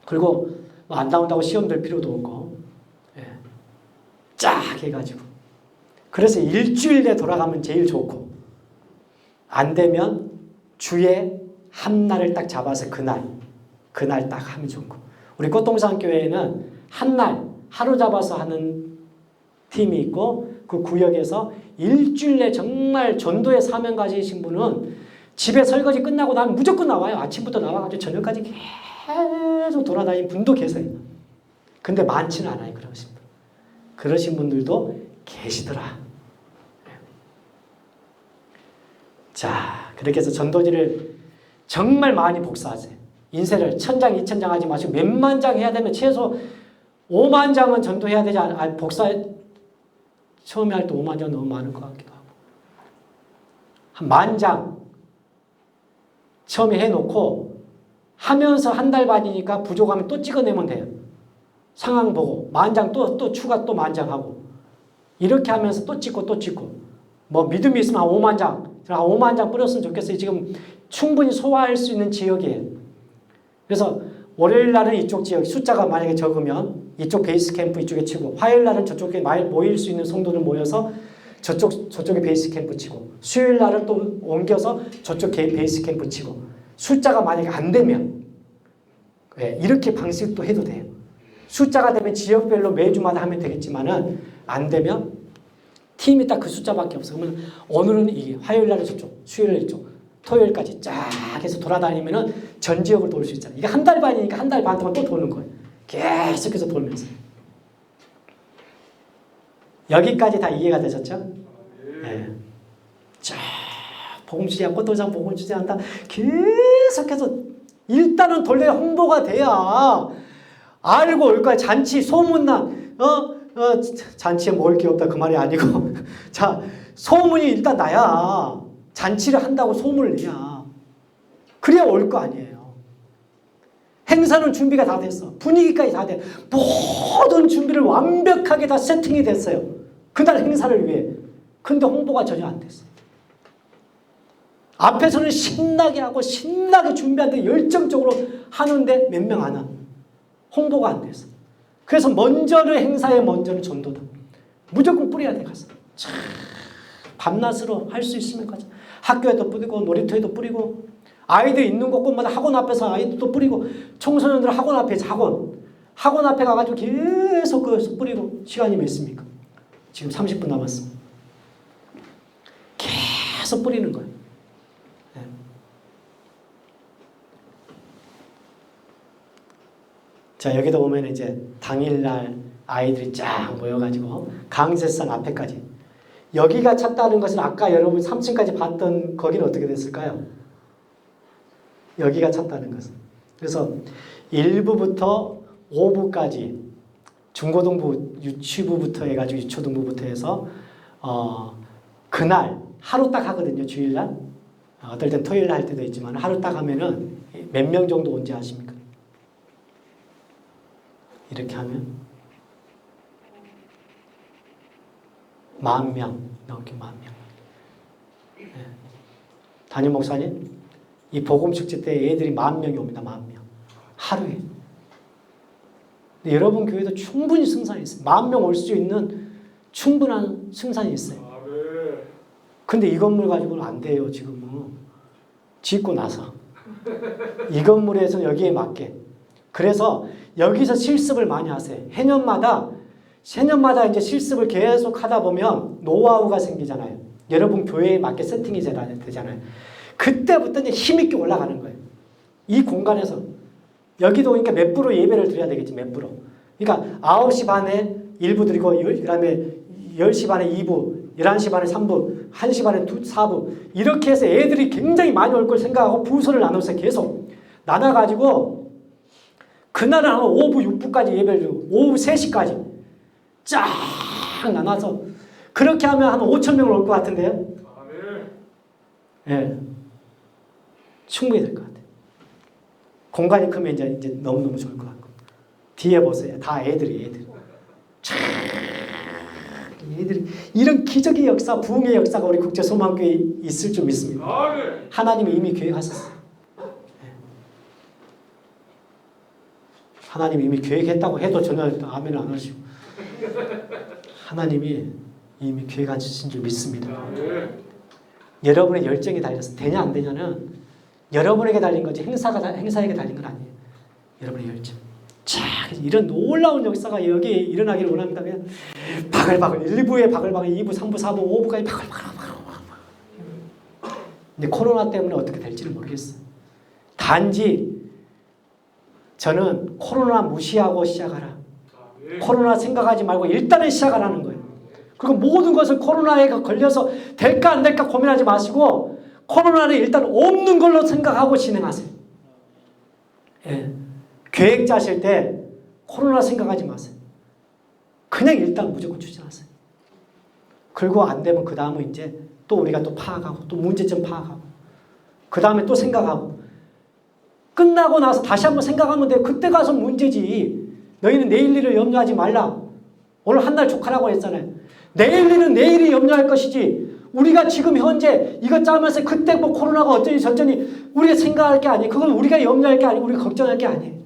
A: 그리고 안 나온다고 시험 될 필요도 없고 쫙 해가지고 그래서 일주일 내 돌아가면 제일 좋고 안 되면 주에 한 날을 딱 잡아서 그날 딱 하면 좋고 우리 꽃동산 교회에는 한 날 하루 잡아서 하는 팀이 있고 그 구역에서 일주일 내 정말 전도의 사명 가지신 분은 집에 설거지 끝나고 나면 무조건 나와요. 아침부터 나와가지고 저녁까지 계속 돌아다니는 분도 계세요. 근데 많지는 않아요. 그러신 분들도 계시더라. 자, 그렇게 해서 전도지를 정말 많이 복사하세요. 인쇄를 1000장, 2000장 하지 마시고 몇만 장 해야 되면 최소 5만 장은 전도해야 되지 않아요? 복사 처음에 할 때 5만 장 너무 많은 것 같기도 하고 한 10,000장 처음에 해놓고 하면서 한 달 반이니까 부족하면 또 찍어내면 돼요. 상황 보고 10,000장 또 추가 또 10,000장 하고 이렇게 하면서 또 찍고 뭐 믿음이 있으면 한 5만 장 5만 장 뿌렸으면 좋겠어요. 지금 충분히 소화할 수 있는 지역이에요. 그래서 월요일 날은 이쪽 지역 숫자가 만약에 적으면 이쪽 베이스 캠프 이쪽에 치고 화요일 날은 저쪽에 모일 수 있는 성도들 모여서 저쪽에 베이스 캠프 치고 수요일 날은 또 옮겨서 저쪽 베이스 캠프 치고 숫자가 만약에 안 되면 이렇게 방식도 해도 돼요. 숫자가 되면 지역별로 매주마다 하면 되겠지만은 안 되면 팀이 딱 그 숫자밖에 없어. 그러면 오늘은 이게 화요일 날은 저쪽, 수요일 날 이쪽, 토요일까지 쫙 해서 돌아다니면은 전 지역을 돌 수 있잖아요. 이게 한 달 반이니까 한 달 반 동안 또 도는 거예요. 계속해서 돌면서. 여기까지 다 이해가 되셨죠? 네. 쫙 복음주제야, 꽃도장 복음주제한다. 계속해서 일단은 돌려 홍보가 돼야 알고 올 거야. 잔치 소문난 잔치에 먹을 게 없다 그 말이 아니고 자 소문이 일단 나야 잔치를 한다고 소문을 내야 그래야 올 거 아니에요. 행사는 준비가 다 됐어. 분위기까지 다 돼. 모든 준비를 완벽하게 다 세팅이 됐어요. 그날 행사를 위해. 근데 홍보가 전혀 안 됐어. 앞에서는 신나게 하고 신나게 준비하는데 열정적으로 하는데 몇 명 안 와. 홍보가 안 됐어. 그래서 먼저는 행사에 먼저는 전도다. 무조건 뿌려야 돼 가서. 참 밤낮으로 할 수 있으면 가자. 학교에도 뿌리고 놀이터에도 뿌리고 아이들 있는 곳곳마다 학원 앞에서 아이들도 뿌리고 청소년들 학원 앞에 학원 앞에 가가지고 계속 그 뿌리고 시간이 몇 있습니까? 지금 30분 남았습니다. 계속 뿌리는 거예요. 네. 자 여기도 보면 이제 당일날 아이들이 쫙 모여가지고 강세산 앞에까지 여기가 찼다는 것은 아까 여러분 3층까지 봤던 거기는 어떻게 됐을까요? 여기가 찼다는 것은 그래서 1부부터 5부까지 중고등부 유치부부터 해가지고 유초등부부터 해서 그날 하루 딱 하거든요. 주일날 어떨 땐 토요일 할 때도 있지만 하루 딱 하면은 몇 명 정도 온지 아십니까? 이렇게 하면 10,000명 넘게 10,000명. 네. 담임 목사님, 이 복음 축제 때 애들이 10,000명이 옵니다. 10,000명 하루에. 근데 여러분 교회도 충분히 승산이 있어요. 10,000명 올 수 있는 충분한 승산이 있어요. 근데 이 건물 가지고는 안 돼요. 지금은 짓고 나서 이 건물에서 여기에 맞게. 그래서 여기서 실습을 많이 하세요. 해년마다 이제 실습을 계속 하다 보면 노하우가 생기잖아요. 여러분 교회에 맞게 세팅이 되잖아요. 그때부터 이제 힘있게 올라가는 거예요. 이 공간에서 여기도 그러니까 몇 부로 예배를 드려야 되겠지. 몇 부로. 그러니까 9시 반에 1부 드리고 그다음에 10시 반에 2부, 11시 반에 3부, 1시 반에 4부 이렇게 해서 애들이 굉장히 많이 올 걸 생각하고 부서를 나눠서 계속 나눠가지고 그날은 한 오후 6부까지 예배를 드리고 오후 3시까지 쫙 나눠서 그렇게 하면 한 5,000명 올 것 같은데요. 예, 네. 충분히 될 것 같아요. 공간이 크면 이제 너무너무 좋을 것 같고 뒤에 보세요. 다 애들이 쫙 얘들이 이런 기적의 역사, 부흥의 역사가 우리 국제소망교회에 있을 줄 믿습니다. 하나님이 이미 계획하셨어요. 하나님이 이미 계획했다고 해도 전혀 아멘 안 하시고 하나님이 이미 계획하신 줄 믿습니다. 여러분의 열정이 달려서 되냐 안 되냐는 여러분에게 달린 거지 행사에게 달린 건 아니에요. 여러분의 열정. 자, 이런 놀라운 역사가 여기에 일어나기를 원합니다. 그냥 바글바글 1부에 바글바글 2부, 3부, 4부, 5부까지 바글바글. 근데 코로나 때문에 어떻게 될지는 모르겠어요. 단지 저는 코로나 무시하고 시작하라. 코로나 생각하지 말고 일단은 시작하라는 거예요. 그리고 모든 것을 코로나에 걸려서 될까 안 될까 고민하지 마시고 코로나는 일단 없는 걸로 생각하고 진행하세요. 예. 계획 짜실 때 코로나 생각하지 마세요. 그냥 일단 무조건 추진하세요. 그리고 안 되면 그 다음은 이제 또 우리가 또 파악하고 또 문제점 파악하고 그 다음에 또 생각하고 끝나고 나서 다시 한번 생각하면 돼. 그때 가서 문제지. 너희는 내일 일을 염려하지 말라. 오늘 한 날 조카라고 했잖아요. 내일 일은 내일이 염려할 것이지. 우리가 지금 현재 이거 짜면서 그때 뭐 코로나가 어쩌니 저쩌니 우리가 생각할 게 아니에요. 그건 우리가 염려할 게 아니고 우리가 걱정할 게 아니에요.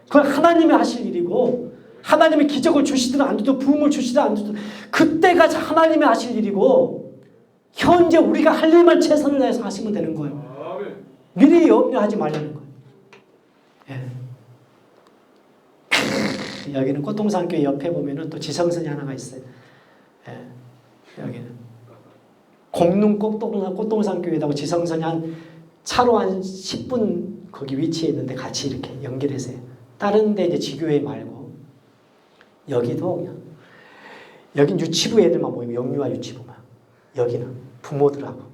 A: 그건 하나님이 하실 일이고 하나님이 기적을 주시든 안 주든 부흥을 주시든 안 주든 그때가 하나님이 하실 일이고 현재 우리가 할 일만 최선을 다해서 하시면 되는 거예요. 미리 염려하지 말라는 거예요. 예. 여기는 꽃동산교회 옆에 보면은 또 지성선이 하나가 있어요. 예. 여기는 공릉 꽃동산교회하고 지성선이 한 차로 한 10분 거기 위치에 있는데 같이 이렇게 연결해서 다른 데 이제 지교회 말고 여기도 그냥 여긴 유치부 애들만 모이면 영유아 유치부만 여기는 부모들하고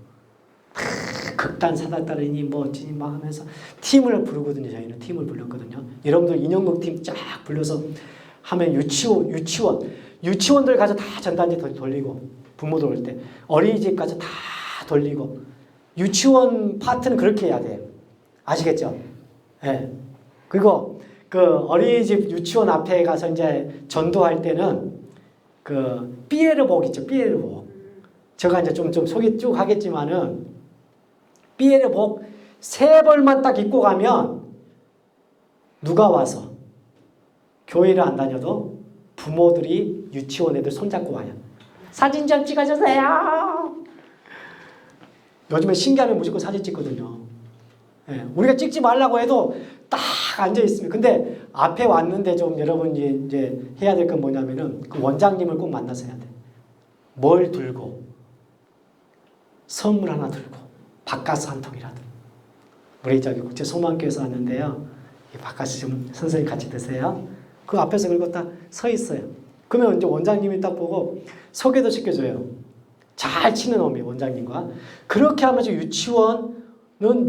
A: 극단 사닥다르니 뭐 어찌니 막 하면서 팀을 부르거든요. 저희는 팀을 불렀거든요. 여러분들 인형극 팀 쫙 불러서 하면 유치원들 가서 다 전단지 돌리고 부모들 올 때 어린이집 가서 다 돌리고 유치원 파트는 그렇게 해야 돼요. 아시겠죠? 예. 네. 그리고 그 어린이집 유치원 앞에 가서 이제 전도할 때는 그 삐에르복 있죠. 삐에르복. 제가 이제 좀 소개 쭉 하겠지만은 삐에르복 3벌만 딱 입고 가면 누가 와서 교회를 안 다녀도 부모들이 유치원 애들 손잡고 와요. 사진 좀 찍어주세요. 요즘에 신기하면 무조건 사진 찍거든요. 예, 우리가 찍지 말라고 해도 딱 앉아 있으면. 근데 앞에 왔는데 좀 여러분이 이제 해야 될 건 뭐냐면은 그 원장님을 꼭 만나서 해야 돼. 뭘 들고 선물 하나 들고 바카스 한 통이라도. 우리 저기 국제 소망교회에서 왔는데요. 이 바카스 좀 선생님 같이 드세요. 그 앞에서 그리고 딱 서 있어요. 그러면 이제 원장님이 딱 보고 소개도 시켜줘요. 잘 치는 놈이 원장님과. 그렇게 하면서 유치부는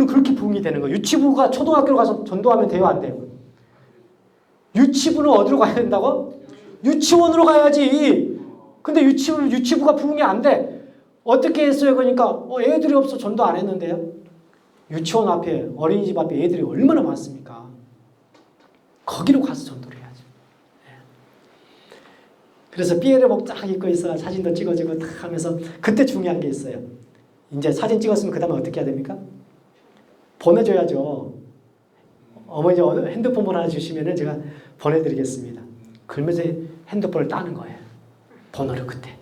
A: 그렇게 부흥이 되는 거예요. 유치부가 초등학교로 가서 전도하면 돼요, 안 돼요? 유치부는 어디로 가야 된다고? 유치원으로 가야지. 근데 유치부가 부흥이 안 돼. 어떻게 했어요? 그러니까 애들이 없어 전도 안 했는데요. 유치원 앞에 어린이집 앞에 애들이 얼마나 많습니까? 거기로 가서 전도를 해야죠. 그래서 삐에르복 쫙 입고 있어 사진도 찍어주고 탁 하면서 그때 중요한 게 있어요. 이제 사진 찍었으면 그 다음에 어떻게 해야 됩니까? 보내줘야죠. 어머니 핸드폰 하나 주시면은 제가 보내드리겠습니다. 그러면서 핸드폰을 따는 거예요. 번호를 그때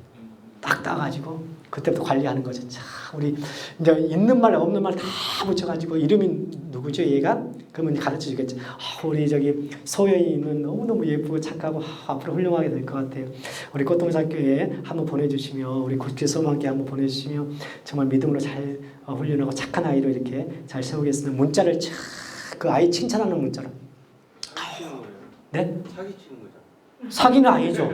A: 딱 따가지고 그때부터 관리하는 거죠. 자, 우리 이제 있는 말 없는 말 다 붙여가지고 이름이 누구죠 얘가? 그러면 가르쳐 주겠지. 우리 저기 소연이는 너무너무 예쁘고 착하고 앞으로 훌륭하게 될 것 같아요. 우리 꽃동산교회에 한번 보내주시며 우리 국제소망교회 한번 보내주시며 정말 믿음으로 잘 훈련하고 착한 아이로 이렇게 잘 세우겠습니다. 문자를 그 아이 칭찬하는 문자로. 네?
C: 사기 치는 거죠.
A: 사기는 아니죠.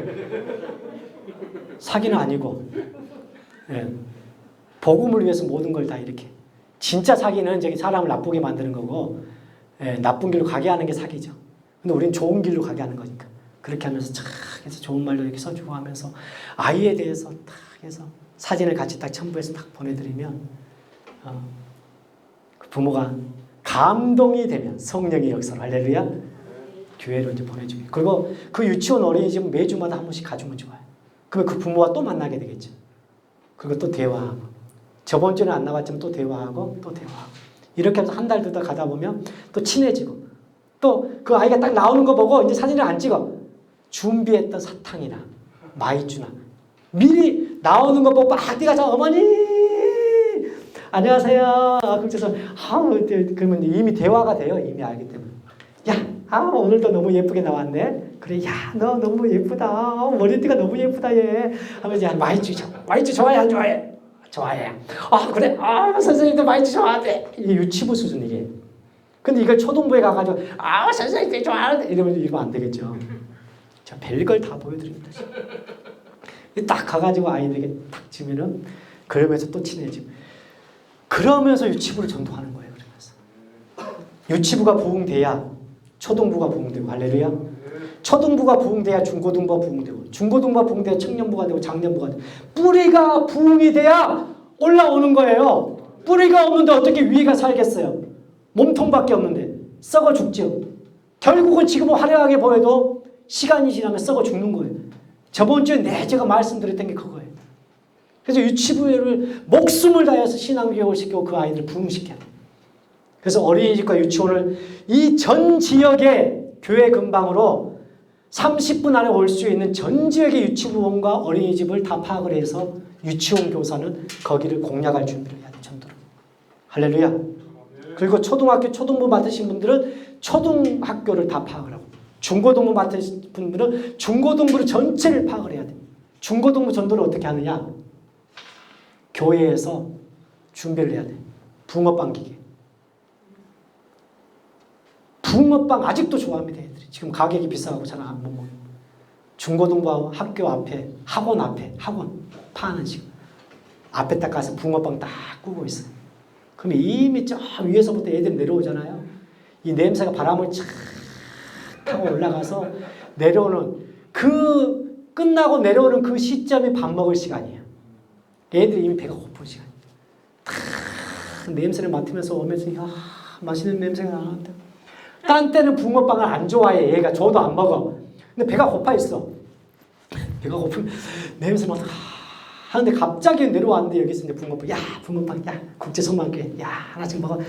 A: 사기는 아니고. 예. 복음을 위해서 모든 걸 다 이렇게. 진짜 사기는 저기 사람을 나쁘게 만드는 거고, 예, 나쁜 길로 가게 하는 게 사기죠. 근데 우리는 좋은 길로 가게 하는 거니까. 그렇게 하면서 쫙 해서 좋은 말로 이렇게 써주고 하면서 아이에 대해서 딱 해서 사진을 같이 딱 첨부해서 딱 보내드리면, 그 부모가 감동이 되면 성령의 역사로 할렐루야 교회로 이제 보내줍니다. 그리고 그 유치원 어린이집은 매주마다 한 번씩 가주면 좋아요. 그러면 그 부모와 또 만나게 되겠죠. 그리고 또 대화하고 저번 주에는 안 나갔지만 또 대화하고 또 대화하고 이렇게 하면서 한 달 두 달 가다 보면 또 친해지고 또 그 아이가 딱 나오는 거 보고 이제 사진을 안 찍어. 준비했던 사탕이나 마이쮸나 미리 나오는 거 보고 막 뛰어가서 어머니 안녕하세요. 그래서 그러면 이미 대화가 돼요. 이미 알기 때문에. 야, 오늘도 너무 예쁘게 나왔네. 그래, 야, 너 너무 예쁘다. 머리띠가 너무 예쁘다 얘. 하면 이제 마이쮸 좋아해 안 좋아해? 좋아해. 그래. 선생님도 마이쮸 좋아하대. 이게 유치부 수준 이게. 근데 이걸 초등부에 가가지고 선생님도 좋아하는데 이러면 안 되겠죠. 자, 별걸 다 보여드립니다. 딱 가가지고 아이들에게 딱 주면은 그러면서 또 친해지고 그러면서 유치부를 전도하는 거예요. 그러면서 유치부가 부흥돼야 초등부가 부흥되고 할렐루야. 초등부가 부흥돼야 중고등부가 부흥되고 중고등부가 부흥돼야 청년부가 되고 장년부가 되고 뿌리가 부흥이 돼야 올라오는 거예요. 뿌리가 없는데 어떻게 위가 살겠어요? 몸통밖에 없는데 썩어 죽죠. 결국은 지금은 화려하게 보여도 시간이 지나면 썩어 죽는 거예요. 저번 주에 제가 말씀드렸던 게 그거예요. 그래서 유치부를 목숨을 다해서 신앙교육을 시키고 그 아이들을 부흥시켜야 돼요. 그래서 어린이집과 유치원을 이 전 지역의 교회 근방으로 30분 안에 올 수 있는 전 지역의 유치부원과 어린이집을 다 파악을 해서 유치원 교사는 거기를 공략할 준비를 해야 돼요. 전도를. 할렐루야. 그리고 초등학교 초등부 맡으신 분들은 초등학교를 다 파악을 하고 중고등부 맡으신 분들은 중고등부를 전체를 파악을 해야 돼요. 중고등부 전도를 어떻게 하느냐? 교회에서 준비를 해야 돼. 붕어빵 기계. 붕어빵 아직도 좋아합니다. 애들이. 지금 가격이 비싸고 잘 안 먹어요. 중고등부 학교 앞에 학원 파는 지금 앞에 딱 가서 붕어빵 딱 구고 있어요. 그럼 이미 저 위에서부터 애들이 내려오잖아요. 이 냄새가 바람을 착 타고 올라가서 내려오는 끝나고 내려오는 그 시점이 밥 먹을 시간이에요. 애들이 이미 배가 고픈 시간이에요. 탁 냄새를 맡으면서 오면서 맛있는 냄새가 나는데 딴 때는 붕어빵을 안 좋아해. 얘가 줘도 안 먹어. 근데 배가 고파 있어. 배가 고프면 냄새 맡아 하는데 갑자기 내려왔는데 여기서 이제 붕어빵 국제 선망교회 하나씩 먹어.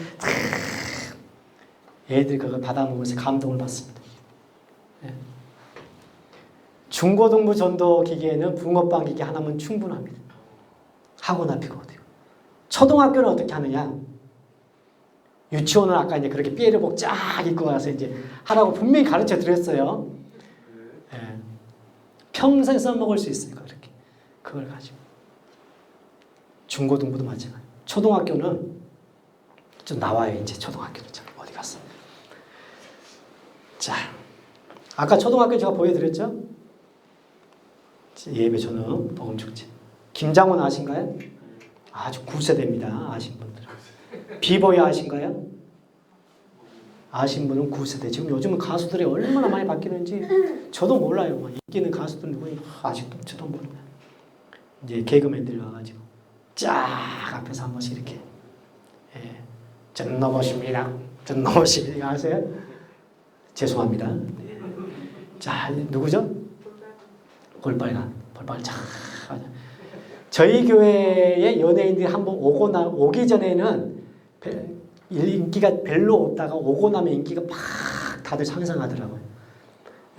A: 애들이 그걸 받아 먹으면서 감동을 받습니다. 네. 중고등부 전도 기계에는 붕어빵 기계 하나면 충분합니다. 학원 앞이거든요. 초등학교는 어떻게 하느냐? 유치원은 아까 이제 그렇게 삐에르복 쫙 입고 가서 이제 하라고 분명히 가르쳐 드렸어요. 네. 평생 써먹을 수 있어요. 그렇게. 그걸 가지고. 중고등부도 마찬가지. 초등학교는 좀 나와요. 이제 초등학교는 어디 갔어? 자, 아까 초등학교 제가 보여드렸죠? 예배 전후 복음축제. 김장훈 아신가요? 아주 9세대입니다. 아신 분들은. 비보이 아신가요? 아신 분은 9세대. 지금 요즘은 가수들이 얼마나 많이 바뀌는지 저도 몰라요. 뭐 인기 있는 가수들 누구니 아직도 저도 몰라요. 이제 개그맨들이 와가지고 쫙 앞에서 한 번씩 이렇게 전 넘어십니다. 전 넘어십니다. 아세요? 죄송합니다. 네. 자, 누구죠? 볼빨간 쫙. 저희 교회에 연예인들이 한번 오기 전에는 인기가 별로 없다가 오고 나면 인기가 막 다들 상승하더라고요.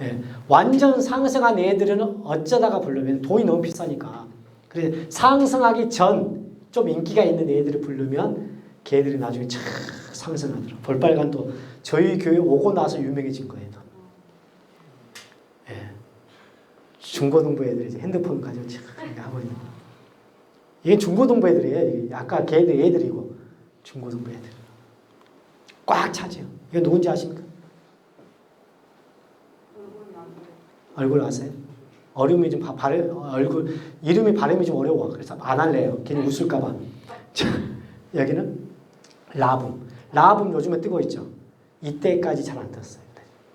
A: 예, 완전 상승한 애들은 어쩌다가 부르면 돈이 너무 비싸니까. 그래서 상승하기 전 좀 인기가 있는 애들을 부르면 걔들이 나중에 촥 상승하더라고요. 볼빨간도 저희 교회 오고 나서 유명해진 거예요. 예, 중고등부 애들이 이제 핸드폰 가지고 촥 하고 있는 거예요. 이게 중고등부 애들이에요. 아까 걔들 애들이고 중고등부 애들. 꽉 차죠. 이거 누군지 아십니까? 얼굴 아세요? 어려움이 좀 얼굴 이름이 발음이 좀 어려워. 그래서 안 할래요. 괜히 웃을까봐. 여기는 라붐 요즘에 뜨고 있죠. 이때까지 잘 안 떴어요.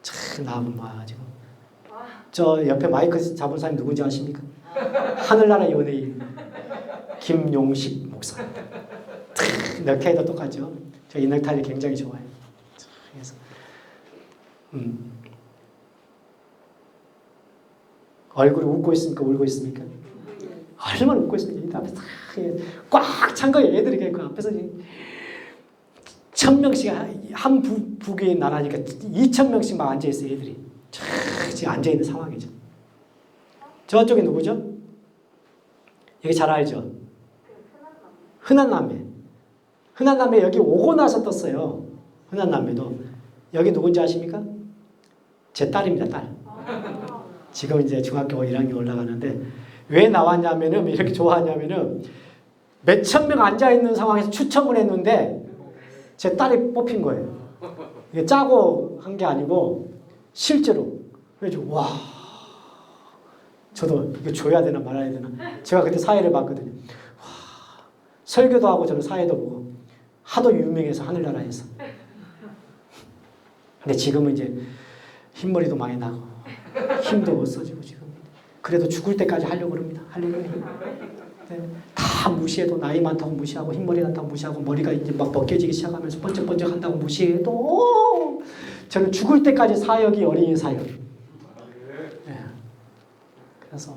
A: 참 라붐 와가지고 저 옆에 마이크 잡은 사람이 누군지 아십니까? 하늘나라 연예인 김용식 목사. 넥타이도 똑같죠. 저 이 넥타이 굉장히 좋아해요. 그래서 얼굴이 웃고 있습니까? 울고 있습니까? 얼마나 웃고 있어요. 이 앞에서 꽉 찬 거예요. 애들이 그 앞에서 1,000명씩 한 부교에 나라니까 2,000명씩 막 앉아 있어요. 애들이 지금 앉아 있는 상황이죠. 저쪽에 누구죠? 여기 잘 알죠? 흔한남매. 흔한남매 여기 오고 나서 떴어요. 흔한남매도. 여기 누군지 아십니까? 제 딸입니다. 딸. 지금 이제 중학교 1학년 올라가는데 왜 나왔냐면은 이렇게 좋아하냐면은 몇천 명 앉아 있는 상황에서 추첨을 했는데 제 딸이 뽑힌 거예요. 이게 짜고 한 게 아니고 실제로. 그래서 와, 저도 이거 줘야 되나 말아야 되나. 제가 그때 사회를 봤거든요. 와, 설교도 하고 저는 사회도 보고 하도 유명해서 하늘나라에서. 근데 지금은 이제 흰머리도 많이 나고 힘도 없어지고 지금. 그래도 죽을 때까지 하려고 그럽니다. 할렐루야. 네. 다 무시해도 나이 많다고 무시하고 흰머리 난다고 무시하고 머리가 이제 막 벗겨지기 시작하면서 번쩍번쩍 한다고 무시해도 저는 죽을 때까지 사역이 어린이 사역. 네. 그래서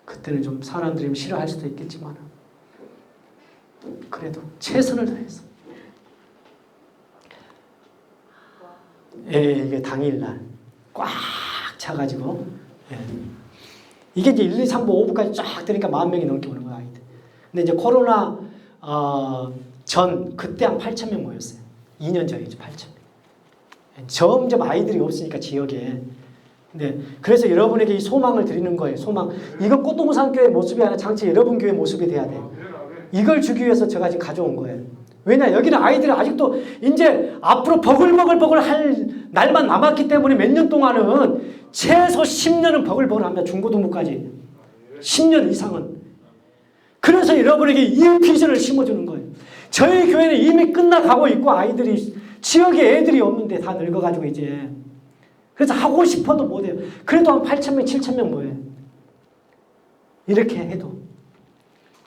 A: 그때는 좀 사람들이 싫어할 수도 있겠지만 그래도 최선을 다해서 이게 당일날 꽉 차가지고 이게 이제 1, 2, 3부, 5부까지 쫙 되니까 10,000명이 넘게 오는 거야, 아이들. 근데 이제 코로나 전 그때 한 8,000명 모였어요. 2년 전이죠, 8,000명. 점점 아이들이 없으니까 지역에. 근데 그래서 여러분에게 이 소망을 드리는 거예요. 소망. 이건 꽃동산 교회 모습이 아니라 장치 여러분 교회 모습이 돼야 돼요. 이걸 주기 위해서 제가 지금 가져온 거예요. 왜냐, 여기는 아이들이 아직도 이제 앞으로 버글버글 할 날만 남았기 때문에 몇 년 동안은 최소 10년은 버글버글 합니다. 중고등부까지. 10년 이상은. 그래서 여러분에게 이 비전을 심어주는 거예요. 저희 교회는 이미 끝나가고 있고 아이들이 지역에 애들이 없는데 다 늙어가지고 이제. 그래서 하고 싶어도 못해요. 그래도 한 8,000명, 7,000명 모여요. 이렇게 해도.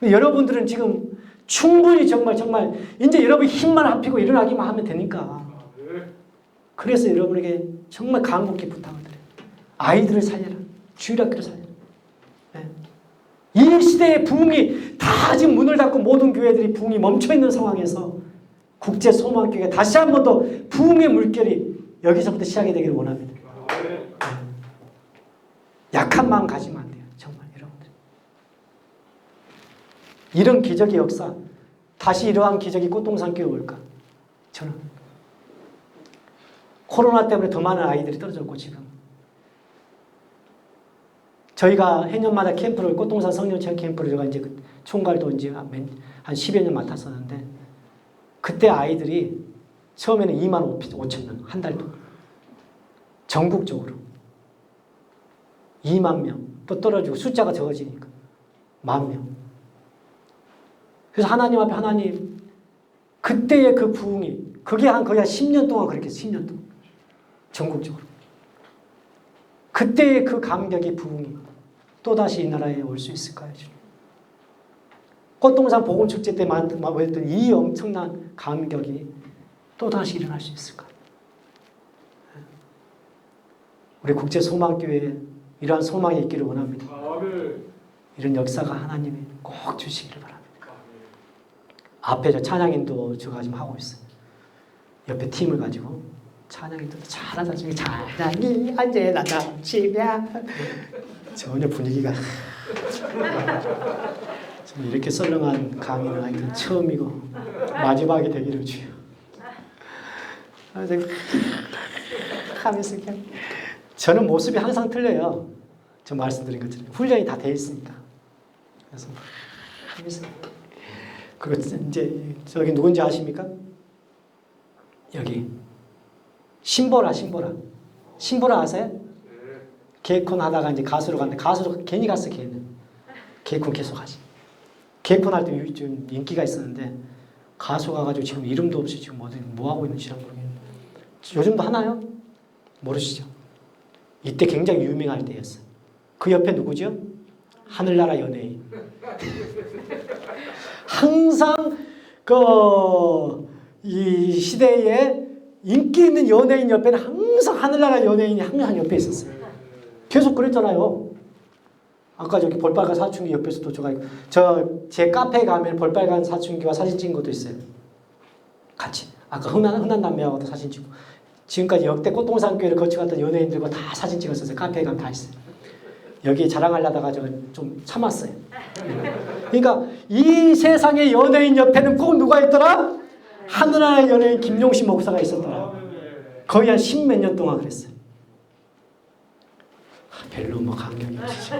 A: 여러분들은 지금 충분히 정말 이제 여러분 힘만 합히고 일어나기만 하면 되니까. 그래서 여러분에게 정말 간곡히 부탁을 드려요. 아이들을 살려라. 주일학교를 살려라. 네. 이 시대의 부흥이 다 지금 문을 닫고 모든 교회들이 부흥이 멈춰있는 상황에서 국제 소망교회가 다시 한 번 더 부흥의 물결이 여기서부터 시작이 되기를 원합니다. 네. 약한 마음 가지면 안 돼요. 정말 여러분들. 이런 기적의 역사, 다시 이러한 기적이 꽃동산 교회에 올까? 저는 코로나 때문에 더 많은 아이들이 떨어졌고 지금 저희가 해년마다 캠프를 꽃동산 성년체험 캠프를 제가 이제 총괄도 이제 한 10여 년 맡았었는데 그때 아이들이 처음에는 25,000명 한 달 동안 전국적으로 20,000명 또 떨어지고 숫자가 적어지니까 10,000명. 그래서 하나님 앞에 하나님 그때의 그 부흥이 그게 거의 한 10년 동안 그렇게 10년 동안 전국적으로 그때의 그 감격의 부흥이 또다시 이 나라에 올 수 있을까요? 꽃동산 복음축제 때 말했던 이 엄청난 감격이 또다시 일어날 수 있을까요? 우리 국제소망교회에 이러한 소망이 있기를 원합니다. 이런 역사가 하나님이 꼭 주시기를 바랍니다. 앞에 저 찬양인도 제가 지금 하고 있어요. 옆에 팀을 가지고 찬양인도 잘하다 중에 찬양이 언제나 넘치며 전혀 분위기가 정말 이렇게 썰렁한 강의는 하여튼 처음이고 마지막이 되기를 주여. 하면서 그냥 저는 모습이 항상 틀려요. 저 말씀드린 것처럼 훈련이 다 돼 있으니까. 그래서 하면서 그리고 이제 저기 누군지 아십니까? 여기 신보라 아세요? 개콘 하다가 이제 가수로 갔는데 가수로 괜히 갔어 걔는. 개콘 계속 하지. 개콘 할 때 좀 인기가 있었는데 가수 가가지고 지금 이름도 없이 지금 뭐 하고 있는지 잘 모르겠는데 요즘도 하나요? 모르시죠? 이때 굉장히 유명할 때였어요. 그 옆에 누구죠? 하늘나라 연예인. 항상 이 시대에 인기 있는 연예인 옆에는 항상 하늘나라 연예인이 항상 옆에 있었어요. 계속 그랬잖아요. 아까 저기 볼빨간 사춘기 옆에서도 제 카페에 가면 볼빨간 사춘기와 사진 찍은 것도 있어요. 같이. 아까 흔한 남매하고도 사진 찍고. 지금까지 역대 꽃동산교회를 거쳐갔던 연예인들과 다 사진 찍었어요. 카페에 가면 다 있어요. 여기 자랑하려다가 저 좀 참았어요. 그러니까 이 세상의 연예인 옆에는 꼭 누가 있더라? 하늘나라의 연예인 김용식 목사가 있었더라. 거의 한 10몇 년 동안 그랬어요. 별로 뭐 감격이 없으시죠.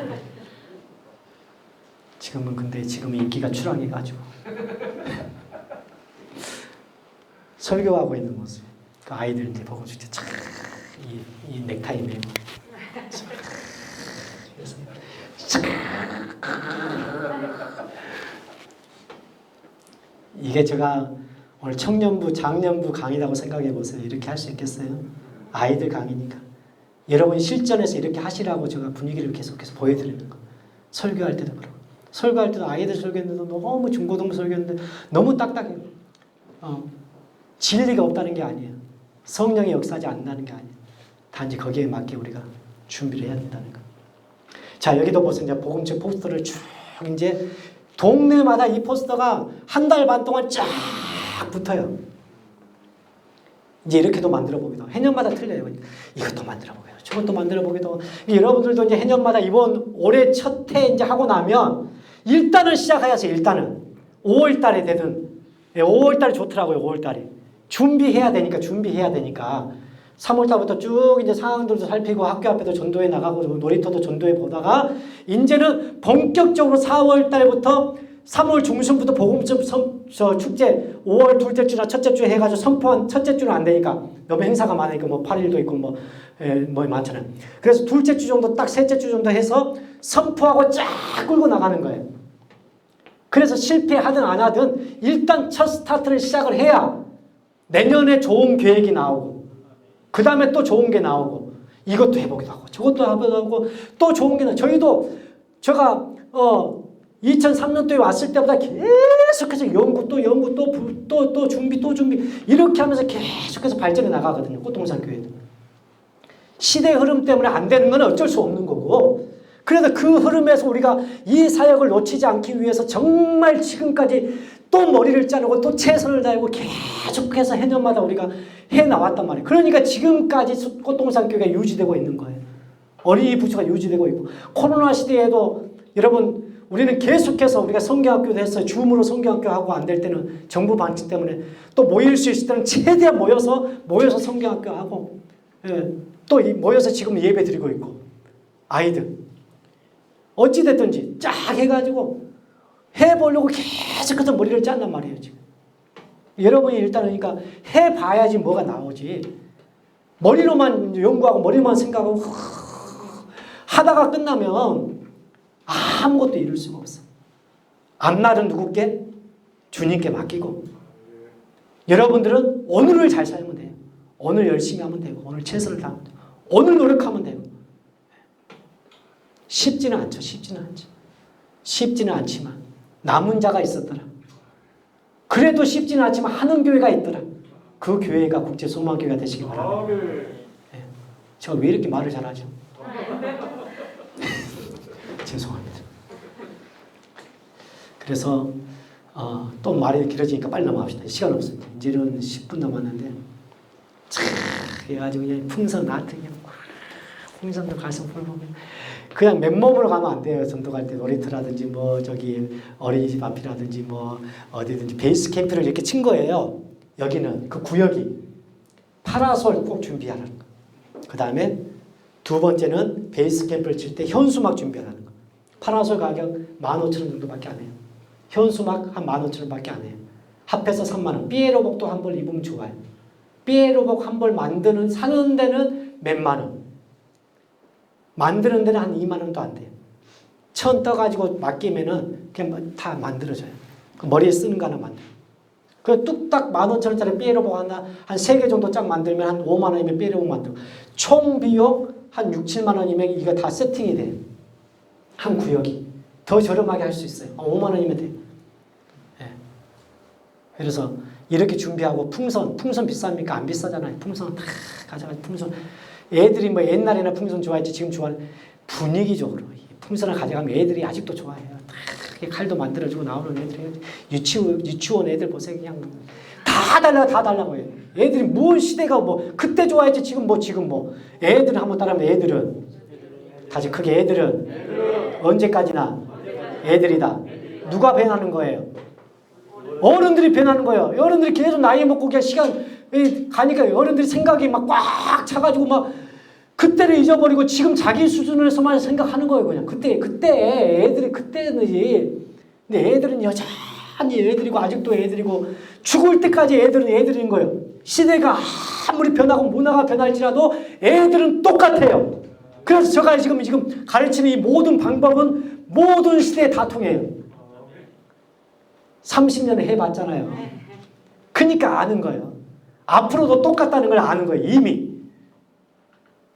A: 지금은 인기가 추락해가지고 설교하고 있는 모습. 그 아이들 이제 보고 진짜 이 넥타이 매고 이게 제가 오늘 청년부, 장년부 강의라고 생각해 보세요. 이렇게 할 수 있겠어요? 아이들 강의니까. 여러분이 실전에서 이렇게 하시라고 제가 분위기를 계속해서 보여드리는 거. 설교할 때도 그렇고. 설교할 때도 아이들 설교했는데 너무 중고등부 설교했는데 너무 딱딱해요. 진리가 없다는 게 아니에요. 성령이 역사하지 않는다는 게 아니에요. 단지 거기에 맞게 우리가 준비를 해야 된다는 거. 자, 여기도 보세요. 이제 복음책 포스터를 쭉 이제 동네마다 이 포스터가 한 달 반 동안 쫙 붙어요. 이제 이렇게도 만들어 보기도. 해년마다 틀려요. 이것도 만들어 보기도. 저것도 만들어 보기도. 여러분들도 이제 해년마다 이번 올해 첫 해 이제 하고 나면 일단은 시작해야지. 일단은 5월 달에 되든 5월 달이 좋더라고요. 5월 달에 준비해야 되니까 3월 달부터 쭉 이제 상황들도 살피고 학교 앞에도 전도해 나가고 놀이터도 전도해 보다가 이제는 본격적으로 4월 달부터 3월 중순부터 복음점 축제 5월 둘째 주나 첫째 주에 해가지고 선포한 첫째 주는 안 되니까 너무 행사가 많으니까 뭐 8일도 있고 뭐 많잖아요. 그래서 둘째 주 정도 딱 셋째 주 정도 해서 선포하고 쫙 끌고 나가는 거예요. 그래서 실패하든 안 하든 일단 첫 스타트를 시작을 해야 내년에 좋은 계획이 나오고 그 다음에 또 좋은 게 나오고 이것도 해보기도 하고 저것도 해보기도 하고 또 좋은 게 나오고 저희도 제가 2003년도에 왔을 때보다 계속해서 연구 또 준비 이렇게 하면서 계속해서 발전해 나가거든요. 꽃동산 교회는. 시대의 흐름 때문에 안 되는 건 어쩔 수 없는 거고 그래서 그 흐름에서 우리가 이 사역을 놓치지 않기 위해서 정말 지금까지 또 머리를 자르고 또 최선을 다하고 계속해서 해년마다 우리가 해나왔단 말이에요. 그러니까 지금까지 꽃동산 교회가 유지되고 있는 거예요. 어린이 부처가 유지되고 있고 코로나 시대에도 여러분 우리는 계속해서 우리가 성경학교도 했어요. 줌으로 성경학교 하고 안 될 때는 정부 방침 때문에 또 모일 수 있을 때는 최대한 모여서 성경학교 하고 또 모여서 지금 예배 드리고 있고 아이들 어찌됐든지 쫙 해가지고 해보려고 계속해서 머리를 짠단 말이에요. 지금 여러분이 일단은 그러니까 해봐야지 뭐가 나오지 머리로만 연구하고 머리로만 생각하고 하다가 끝나면 아무것도 이룰 수가 없어. 앞날은 누구께? 주님께 맡기고 여러분들은 오늘을 잘 살면 돼요. 오늘 열심히 하면 되고 오늘 최선을 다하면 되고 오늘 노력하면 되고 쉽지는 않지만 남은 자가 있었더라. 그래도 쉽지는 않지만 하는 교회가 있더라. 그 교회가 국제소망교회가 되시기 바랍니다. 네. 제가 왜 이렇게 말을 잘하죠? 죄송합니다. 그래서 또 말이 길어지니까 빨리 넘어갑시다. 시간 없습니다. 이제는 10분 남았는데 참 해가지고 그냥 풍선 나한테 그냥 풍선도 가서 불고 그냥 맨몸으로 가면 안 돼요. 전도 갈 때 놀이터라든지 뭐 저기 어린이집 앞이라든지 뭐 어디든지 베이스 캠프를 이렇게 친 거예요. 여기는 그 구역이 파라솔 꼭 준비하라는 거. 그 다음에 두 번째는 베이스 캠프를 칠 때 현수막 준비하라는 거. 파라솔 가격 15,000원 정도밖에 안 해요. 현수막 한 15,000원밖에 안 해요. 합해서 30,000원. 삐에로복도 한 벌 입으면 좋아요. 삐에로복 한 벌 만드는 사는 데는 몇만 원. 만드는 데는 한 2만 원도 안 돼요. 천 떠가지고 맡기면은 그냥 다 만들어져요. 그 머리에 쓰는 거 하나 만들어. 그 뚝딱 15,000원짜리 삐에로복 하나 한 3개 정도 쫙 만들면 한 5만 원이면 삐에로복 만들고 총 비용 한 6, 7만 원이면 이거 다 세팅이 돼요. 한 구역이. 더 저렴하게 할 수 있어요. 5만 원이면 돼요. 네. 그래서 이렇게 준비하고 풍선 비쌉니까? 안 비싸잖아요. 풍선 다 가져가지고 풍선. 애들이 뭐 옛날에나 풍선 좋아했지 지금 좋아하는 분위기적으로 풍선을 가져가면 애들이 아직도 좋아해요. 다 칼도 만들어주고 나오는 애들이 유치원 애들 보세요. 그냥 다 달라고 해요. 애들이 무슨 시대가 뭐 그때 좋아했지 지금 뭐 애들은 한번 따라하면 애들은 다시 크게 애들은 언제까지나 애들이다. 누가 변하는 거예요? 어른들이 변하는 거예요. 어른들이 계속 나이 먹고 그냥 시간 가니까 어른들이 생각이 막 꽉 차가지고 막 그때를 잊어버리고 지금 자기 수준에서만 생각하는 거예요. 그냥 그때 애들이 그때는지. 근데 애들은 여전히 애들이고 아직도 애들이고 죽을 때까지 애들은 애들인 거예요. 시대가 아무리 변하고 문화가 변할지라도 애들은 똑같아요. 그래서 제가 지금 가르치는 이 모든 방법은 모든 시대에 다 통해요. 30년 해봤잖아요. 그러니까 아는 거예요. 앞으로도 똑같다는 걸 아는 거예요. 이미.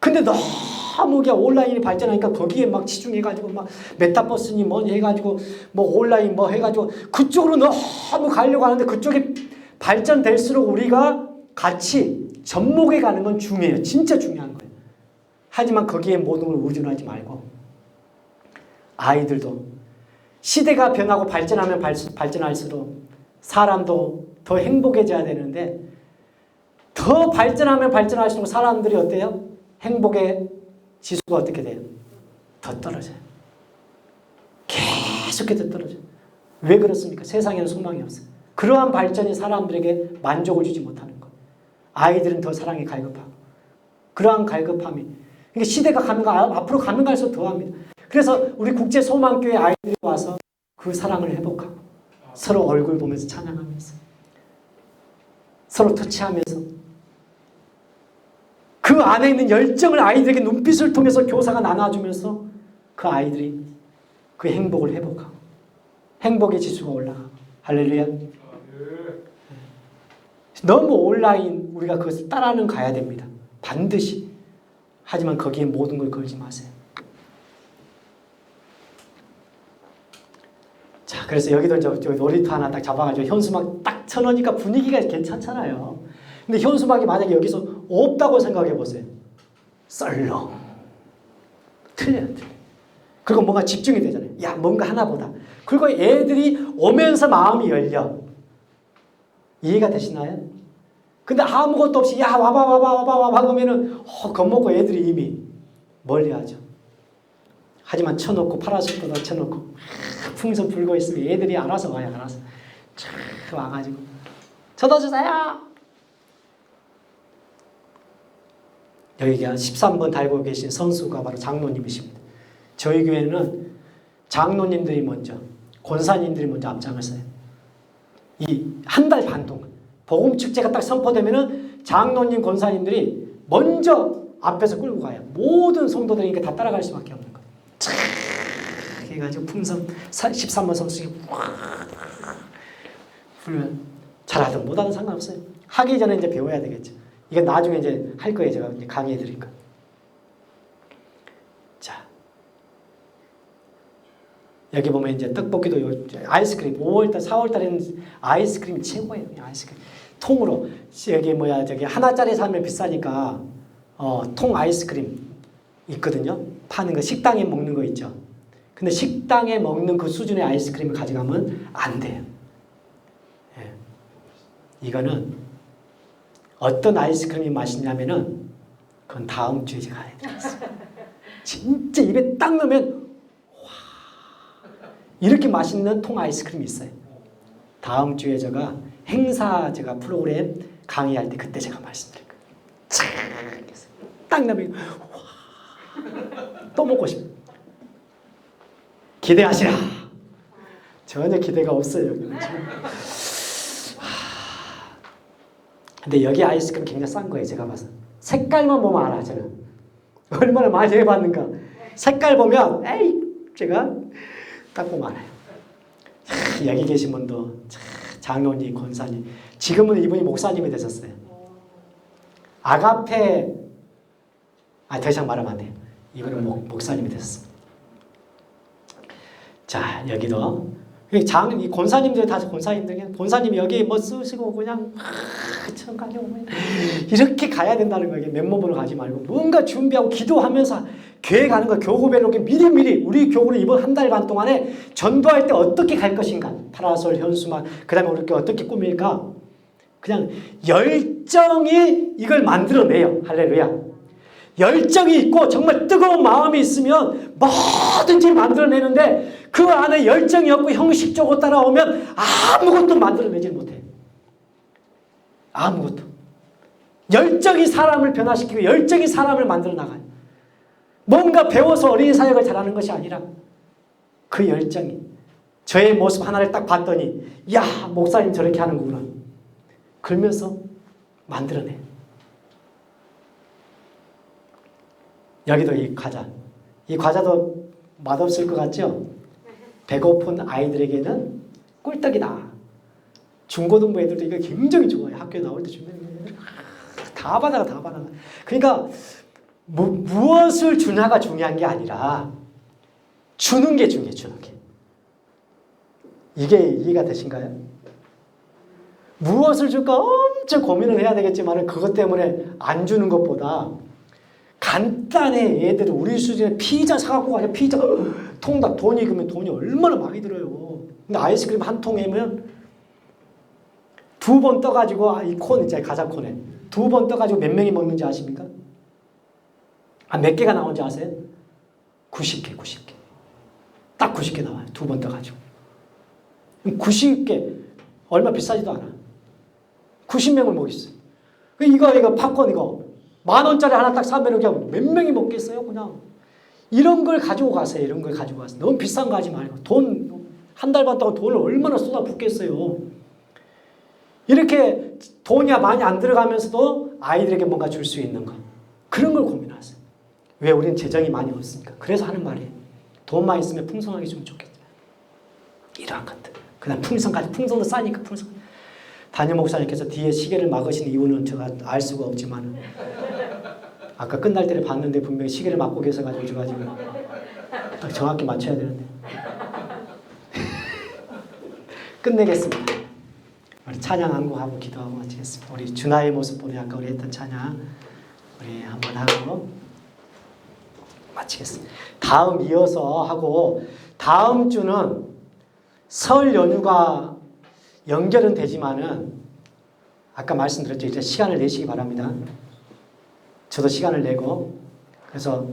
A: 근데 너무 그냥 온라인이 발전하니까 거기에 막 치중해가지고 막 메타버스니 뭐니 해가지고 뭐 온라인 뭐 해가지고 그쪽으로 너무 가려고 하는데 그쪽에 발전될수록 우리가 같이 접목해 가는 건 중요해요. 진짜 중요한 거예요. 하지만 거기에 모든 걸 의존하지 말고 아이들도 시대가 변하고 발전하면 발전할수록 사람도 더 행복해져야 되는데 더 발전하면 발전할수록 사람들이 어때요? 행복의 지수가 어떻게 돼요? 더 떨어져요. 계속해서 떨어져요. 왜 그렇습니까? 세상에는 소망이 없어요. 그러한 발전이 사람들에게 만족을 주지 못하는 거예요. 아이들은 더 사랑에 갈급하고 그러한 갈급함이 그러니까 시대가 앞으로 가면 갈수록 더합니다. 그래서 우리 국제소망교회 아이들이 와서 그 사랑을 회복하고 서로 얼굴 보면서 찬양하면서 서로 터치하면서 그 안에 있는 열정을 아이들에게 눈빛을 통해서 교사가 나눠주면서 그 아이들이 그 행복을 회복하고 행복의 지수가 올라가고 할렐루야. 너무 온라인 우리가 그것을 따라는 가야 됩니다. 반드시. 하지만 거기에 모든 걸 걸지 마세요. 자, 그래서 여기도 저 놀이터 하나 딱 잡아가지고 현수막 딱 쳐놓으니까 분위기가 괜찮잖아요. 근데 현수막이 만약에 여기서 없다고 생각해 보세요. 썰렁. 틀려요. 그리고 뭔가 집중이 되잖아요. 야, 뭔가 하나보다. 그리고 애들이 오면서 마음이 열려. 이해가 되시나요? 근데 아무것도 없이 야, 와봐 그러면은 겁먹고 애들이 이미 멀리하죠. 하지만 쳐놓고 파라솔도 쳐놓고 풍선 불고 있으면 애들이 알아서 와요. 알아서 촥 와가지고 저도 주세요. 여기가 13번 달고 계신 선수가 바로 장로님이십니다. 저희 교회는 장로님들이 먼저, 권사님들이 먼저 앞장을 서요. 이 한 달 반 동안 복음 축제가 딱 선포되면은 장로님, 권사님들이 먼저 앞에서 끌고 가요. 모든 성도들이 다 따라갈 수밖에 없는 거예요. 촤 해가지고 풍선 13번 선수가 불면 잘하든 못하든 상관없어요. 하기 전에 이제 배워야 되겠죠. 이건 나중에 이제 할 거예요. 제가 이제 강의해 드릴 거예요. 자, 여기 보면 이제 떡볶이도 아이스크림 5월달, 4월달에는 아이스크림이 최고예요. 아이스크림 통으로 여기 저기 하나짜리 사면 비싸니까 통 아이스크림 있거든요. 파는 거 식당에 먹는 거 있죠. 근데 식당에 먹는 그 수준의 아이스크림을 가져가면 안 돼요. 예. 이거는 어떤 아이스크림이 맛있냐면은 그건 다음 주에 제가 해드리겠습니다. 진짜 입에 딱 넣으면 와 이렇게 맛있는 통 아이스크림이 있어요. 다음 주에 제가 행사 프로그램 강의할 때 그때 제가 말씀드릴 거예요. 딱 넣으면 와 또 먹고 싶어. 기대하시라. 전혀 기대가 없어요. 여기는 지금. 근데 여기 아이스크림 굉장히 싼 거예요. 제가 봐서. 색깔만 보면 알아. 저는. 얼마나 많이 해봤는가. 색깔 보면 에이 제가 딱 보면 알아요. 여기 계신 분도 장로님, 권사님. 지금은 이분이 목사님이 되셨어요. 아가페 더 이상 말하면 안 돼요. 이분은 목사님이 되셨습니다. 자, 여기도 이 권사님들 다 권사님이 여기 뭐 쓰시고 그냥 천가게 오면 이렇게 가야 된다는 거예요. 맨몸으로 가지 말고 뭔가 준비하고 기도하면서 교회 가는 거 교구별로 이렇게 미리미리 우리 교구를 이번 한 달 반 동안에 전도할 때 어떻게 갈 것인가. 파라솔, 현수막, 그 다음에 우리 교회 어떻게 꾸밀까. 그냥 열정이 이걸 만들어내요. 할렐루야. 열정이 있고 정말 뜨거운 마음이 있으면 뭐든지 만들어내는데 그 안에 열정이 없고 형식적으로 따라오면 아무것도 만들어내질 못해. 아무것도. 열정이 사람을 변화시키고 열정이 사람을 만들어 나가요. 뭔가 배워서 어린이 사역을 잘하는 것이 아니라 그 열정이 저의 모습 하나를 딱 봤더니 야 목사님 저렇게 하는구나. 그러면서 만들어내. 여기도 이 과자도 맛없을 것 같죠? 배고픈 아이들에게는 꿀떡이다. 중고등부 애들도 이거 굉장히 좋아해. 학교에 나올 때 주면 다 받아가. 그러니까 무엇을 주냐가 중요한 게 아니라 주는 게 중요해. 주는 게. 이게 이해가 되신가요? 무엇을 줄까 엄청 고민을 해야 되겠지만 그것 때문에 안 주는 것보다 간단해. 애들 우리 수준에 피자 사갖고 가자. 피자 통닭 돈이 그러면 돈이 얼마나 많이 들어요. 근데 아이스크림 한 통이면 2번 떠가지고 이 콘 있잖아요. 과자콘에 2번 떠가지고 몇 명이 먹는지 아십니까? 몇 개가 나오는지 아세요? 90개. 딱 90개 나와요. 2번 떠가지고. 90개 얼마 비싸지도 않아. 90명을 먹였어요. 이거 팝콘 이거 10,000원짜리 하나 딱 사면 그냥 몇 명이 먹겠어요? 그냥 이런 걸 가지고 가세요. 이런 걸 가지고 가세요. 너무 비싼 거 하지 말고 돈 한 달 반 동안 돈을 얼마나 쏟아붓겠어요. 이렇게 돈이 많이 안 들어가면서도 아이들에게 뭔가 줄 수 있는 거 그런 걸 고민하세요. 왜 우리는 재정이 많이 없으니까. 그래서 하는 말이에요. 돈만 있으면 풍성하게 주면 좋겠다. 이러한 것들. 그다음 풍성도 싸니까 풍성. 담임 목사님께서 뒤에 시계를 막으신 이유는 제가 알 수가 없지만 아까 끝날 때를 봤는데 분명히 시계를 막고 계셔가지고 딱 정확히 맞춰야 되는데 끝내겠습니다. 우리 찬양 한 곡 하고 기도하고 마치겠습니다. 우리 주나의 모습 보내 아까 우리 했던 찬양 우리 한번 하고 마치겠습니다. 다음 이어서 하고 다음 주는 설 연휴가 연결은 되지만은 아까 말씀드렸죠. 이제 시간을 내시기 바랍니다. 저도 시간을 내고 그래서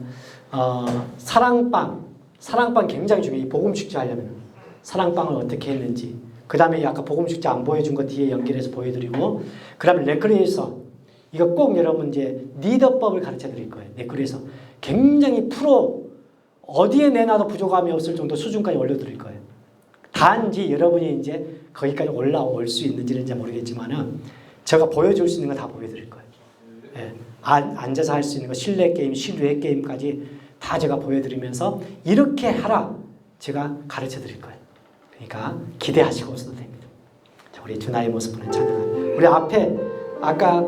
A: 사랑방 굉장히 중요해요. 복음축제 하려면 사랑방을 어떻게 했는지 그 다음에 아까 복음축제 안 보여준 거 뒤에 연결해서 보여드리고 그 다음에 레크레이션 이거 꼭 여러분 이제 리더법을 가르쳐 드릴 거예요. 레크레이션 굉장히 프로 어디에 내놔도 부족함이 없을 정도 수준까지 올려드릴 거예요. 단지 여러분이 이제 거기까지 올라올 수 있는지는 이제 모르겠지만은 제가 보여줄 수 있는 거 다 보여드릴 거예요. 예. 앉아서 할 수 있는 거 실내 게임, 실외 게임까지 다 제가 보여드리면서 이렇게 하라 제가 가르쳐 드릴 거예요. 그러니까 기대하시고 오셔도 됩니다. 자, 우리 주나의 모습을 찬양합니다. 우리 앞에 아까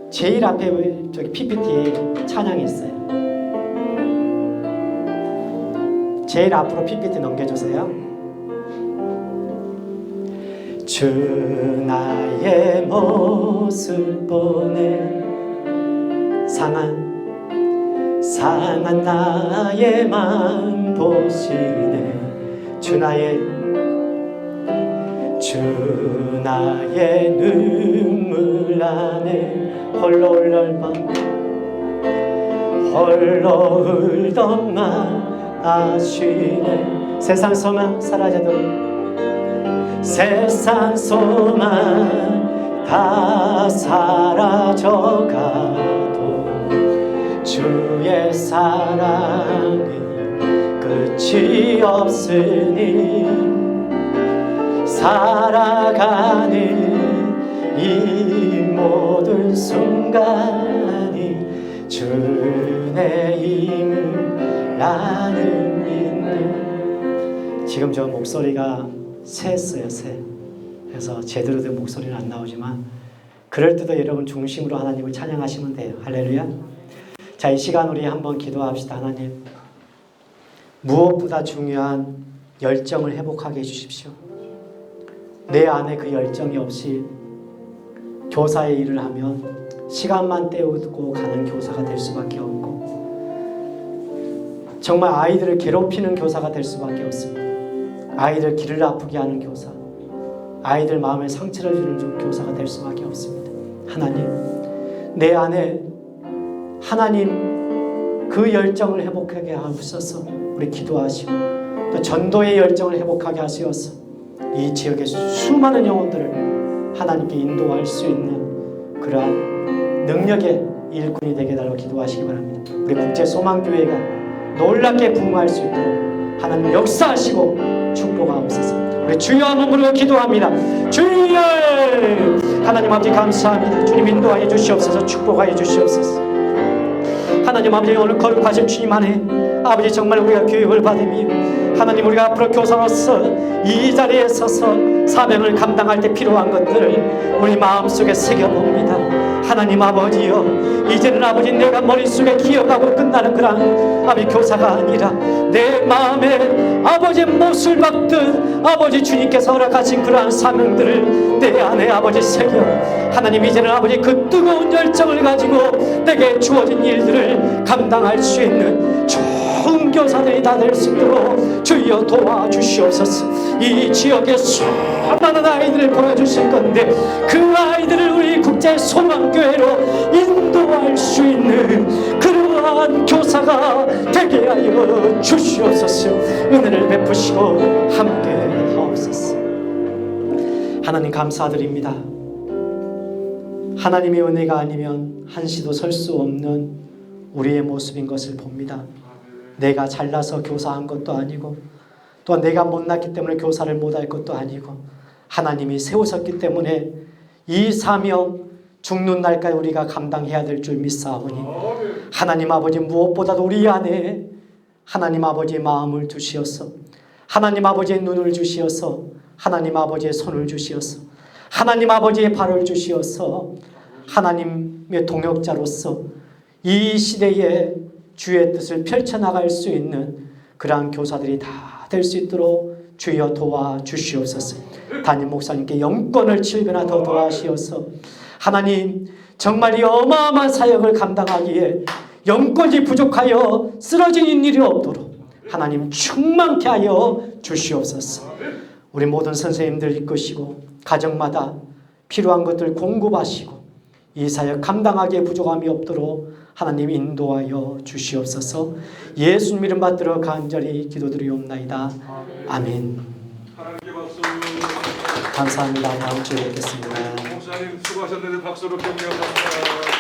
A: 제일 앞에 저기 PPT 찬양이 있어요. 제일 앞으로 PPT 넘겨주세요. 주 나의 모습 보내 상한 나의 맘 보시네 주 나의 눈물 안에 홀로 울던 맘 아시네 세상 소망 사라져도 세상 소망 다 사라져가도 주의 사랑은 끝이 없으니 살아가는 이 모든 순간이 주의 힘을 나는 믿는 지금 저 목소리가 새했어요. 그래서 제대로 된 목소리는 안 나오지만 그럴 때도 여러분 중심으로 하나님을 찬양하시면 돼요. 할렐루야. 자, 이 시간 우리 한번 기도합시다. 하나님 무엇보다 중요한 열정을 회복하게 해주십시오. 내 안에 그 열정이 없이 교사의 일을 하면 시간만 때우고 가는 교사가 될 수밖에 없고 정말 아이들을 괴롭히는 교사가 될 수밖에 없습니다. 아이들 귀를 아프게 하는 교사, 아이들 마음에 상처를 주는 교사가 될 수밖에 없습니다. 하나님, 내 안에 하나님 그 열정을 회복하게 하옵소서. 우리 기도하시고 또 전도의 열정을 회복하게 하시옵소서. 이 지역의 수많은 영혼들을 하나님께 인도할 수 있는 그러한 능력의 일꾼이 되게 달라고 기도하시기 바랍니다. 우리 국제소망교회가 놀랍게 부흥할 수 있도록 하나님 역사하시고 축복하옵소서. 우리 주여 한번 부르고 기도합니다. 주여! 하나님 아버지 감사합니다. 주님 인도하여 주시옵소서. 축복하여 주시옵소서. 하나님 아버지 오늘 거룩하신 주님 안에 아버지 정말 우리가 교육을 받으며 하나님 우리가 앞으로 교사로서 이 자리에 서서 사명을 감당할 때 필요한 것들을 우리 마음속에 새겨봅니다. 하나님 아버지여, 이제는 아버지 내가 머릿속에 기억하고 끝나는 그런 아버지 교사가 아니라 내 마음에 아버지 못을 박듯 아버지 주님께서 허락하신 그러한 사명들을 내 안에 아버지 새겨 하나님 이제는 아버지 그 뜨거운 열정을 가지고 내게 주어진 일들을 감당할 수 있는 좋은 교사들이 다 될 수 있도록 주여 도와주시옵소서. 이 지역에 수많은 아이들을 보내주실 건데 그 아이들을 우리 국제소망교회로 인도할 수 있는 그러한 교사가 되게 하여 주시옵소서. 은혜를 베푸시고 함께 하옵소서. 하나님 감사드립니다. 하나님의 은혜가 아니면 한시도 설 수 없는 우리의 모습인 것을 봅니다. 내가 잘나서 교사한 것도 아니고 또한 내가 못났기 때문에 교사를 못할 것도 아니고 하나님이 세우셨기 때문에 이 사명 죽는 날까지 우리가 감당해야 될 줄 믿사오니 하나님 아버지 무엇보다도 우리 안에 하나님 아버지의 마음을 주시어서 하나님 아버지의 눈을 주시어서 하나님 아버지의 손을 주시어서 하나님 아버지의 발을 주시어서 하나님의 동역자로서 이 시대에 주의 뜻을 펼쳐나갈 수 있는 그러한 교사들이 다 될 수 있도록 주여 도와주시옵소서. 담임 목사님께 영권을 7배나 더 도와주시어서 하나님 정말 이 어마어마한 사역을 감당하기에 영권이 부족하여 쓰러지는 일이 없도록 하나님 충만케 하여 주시옵소서. 우리 모든 선생님들 이끄시고 가정마다 필요한 것들 공급하시고 이 사역 감당하기에 부족함이 없도록 하나님 인도하여 주시옵소서. 예수님 이름 받들어 간절히 기도드리옵나이다. 아멘.
C: 하나님께 박수.
A: 감사합니다. 다음 주에 뵙겠습니다.
C: 목사님 수고하셨는데 박수로 격려합니다.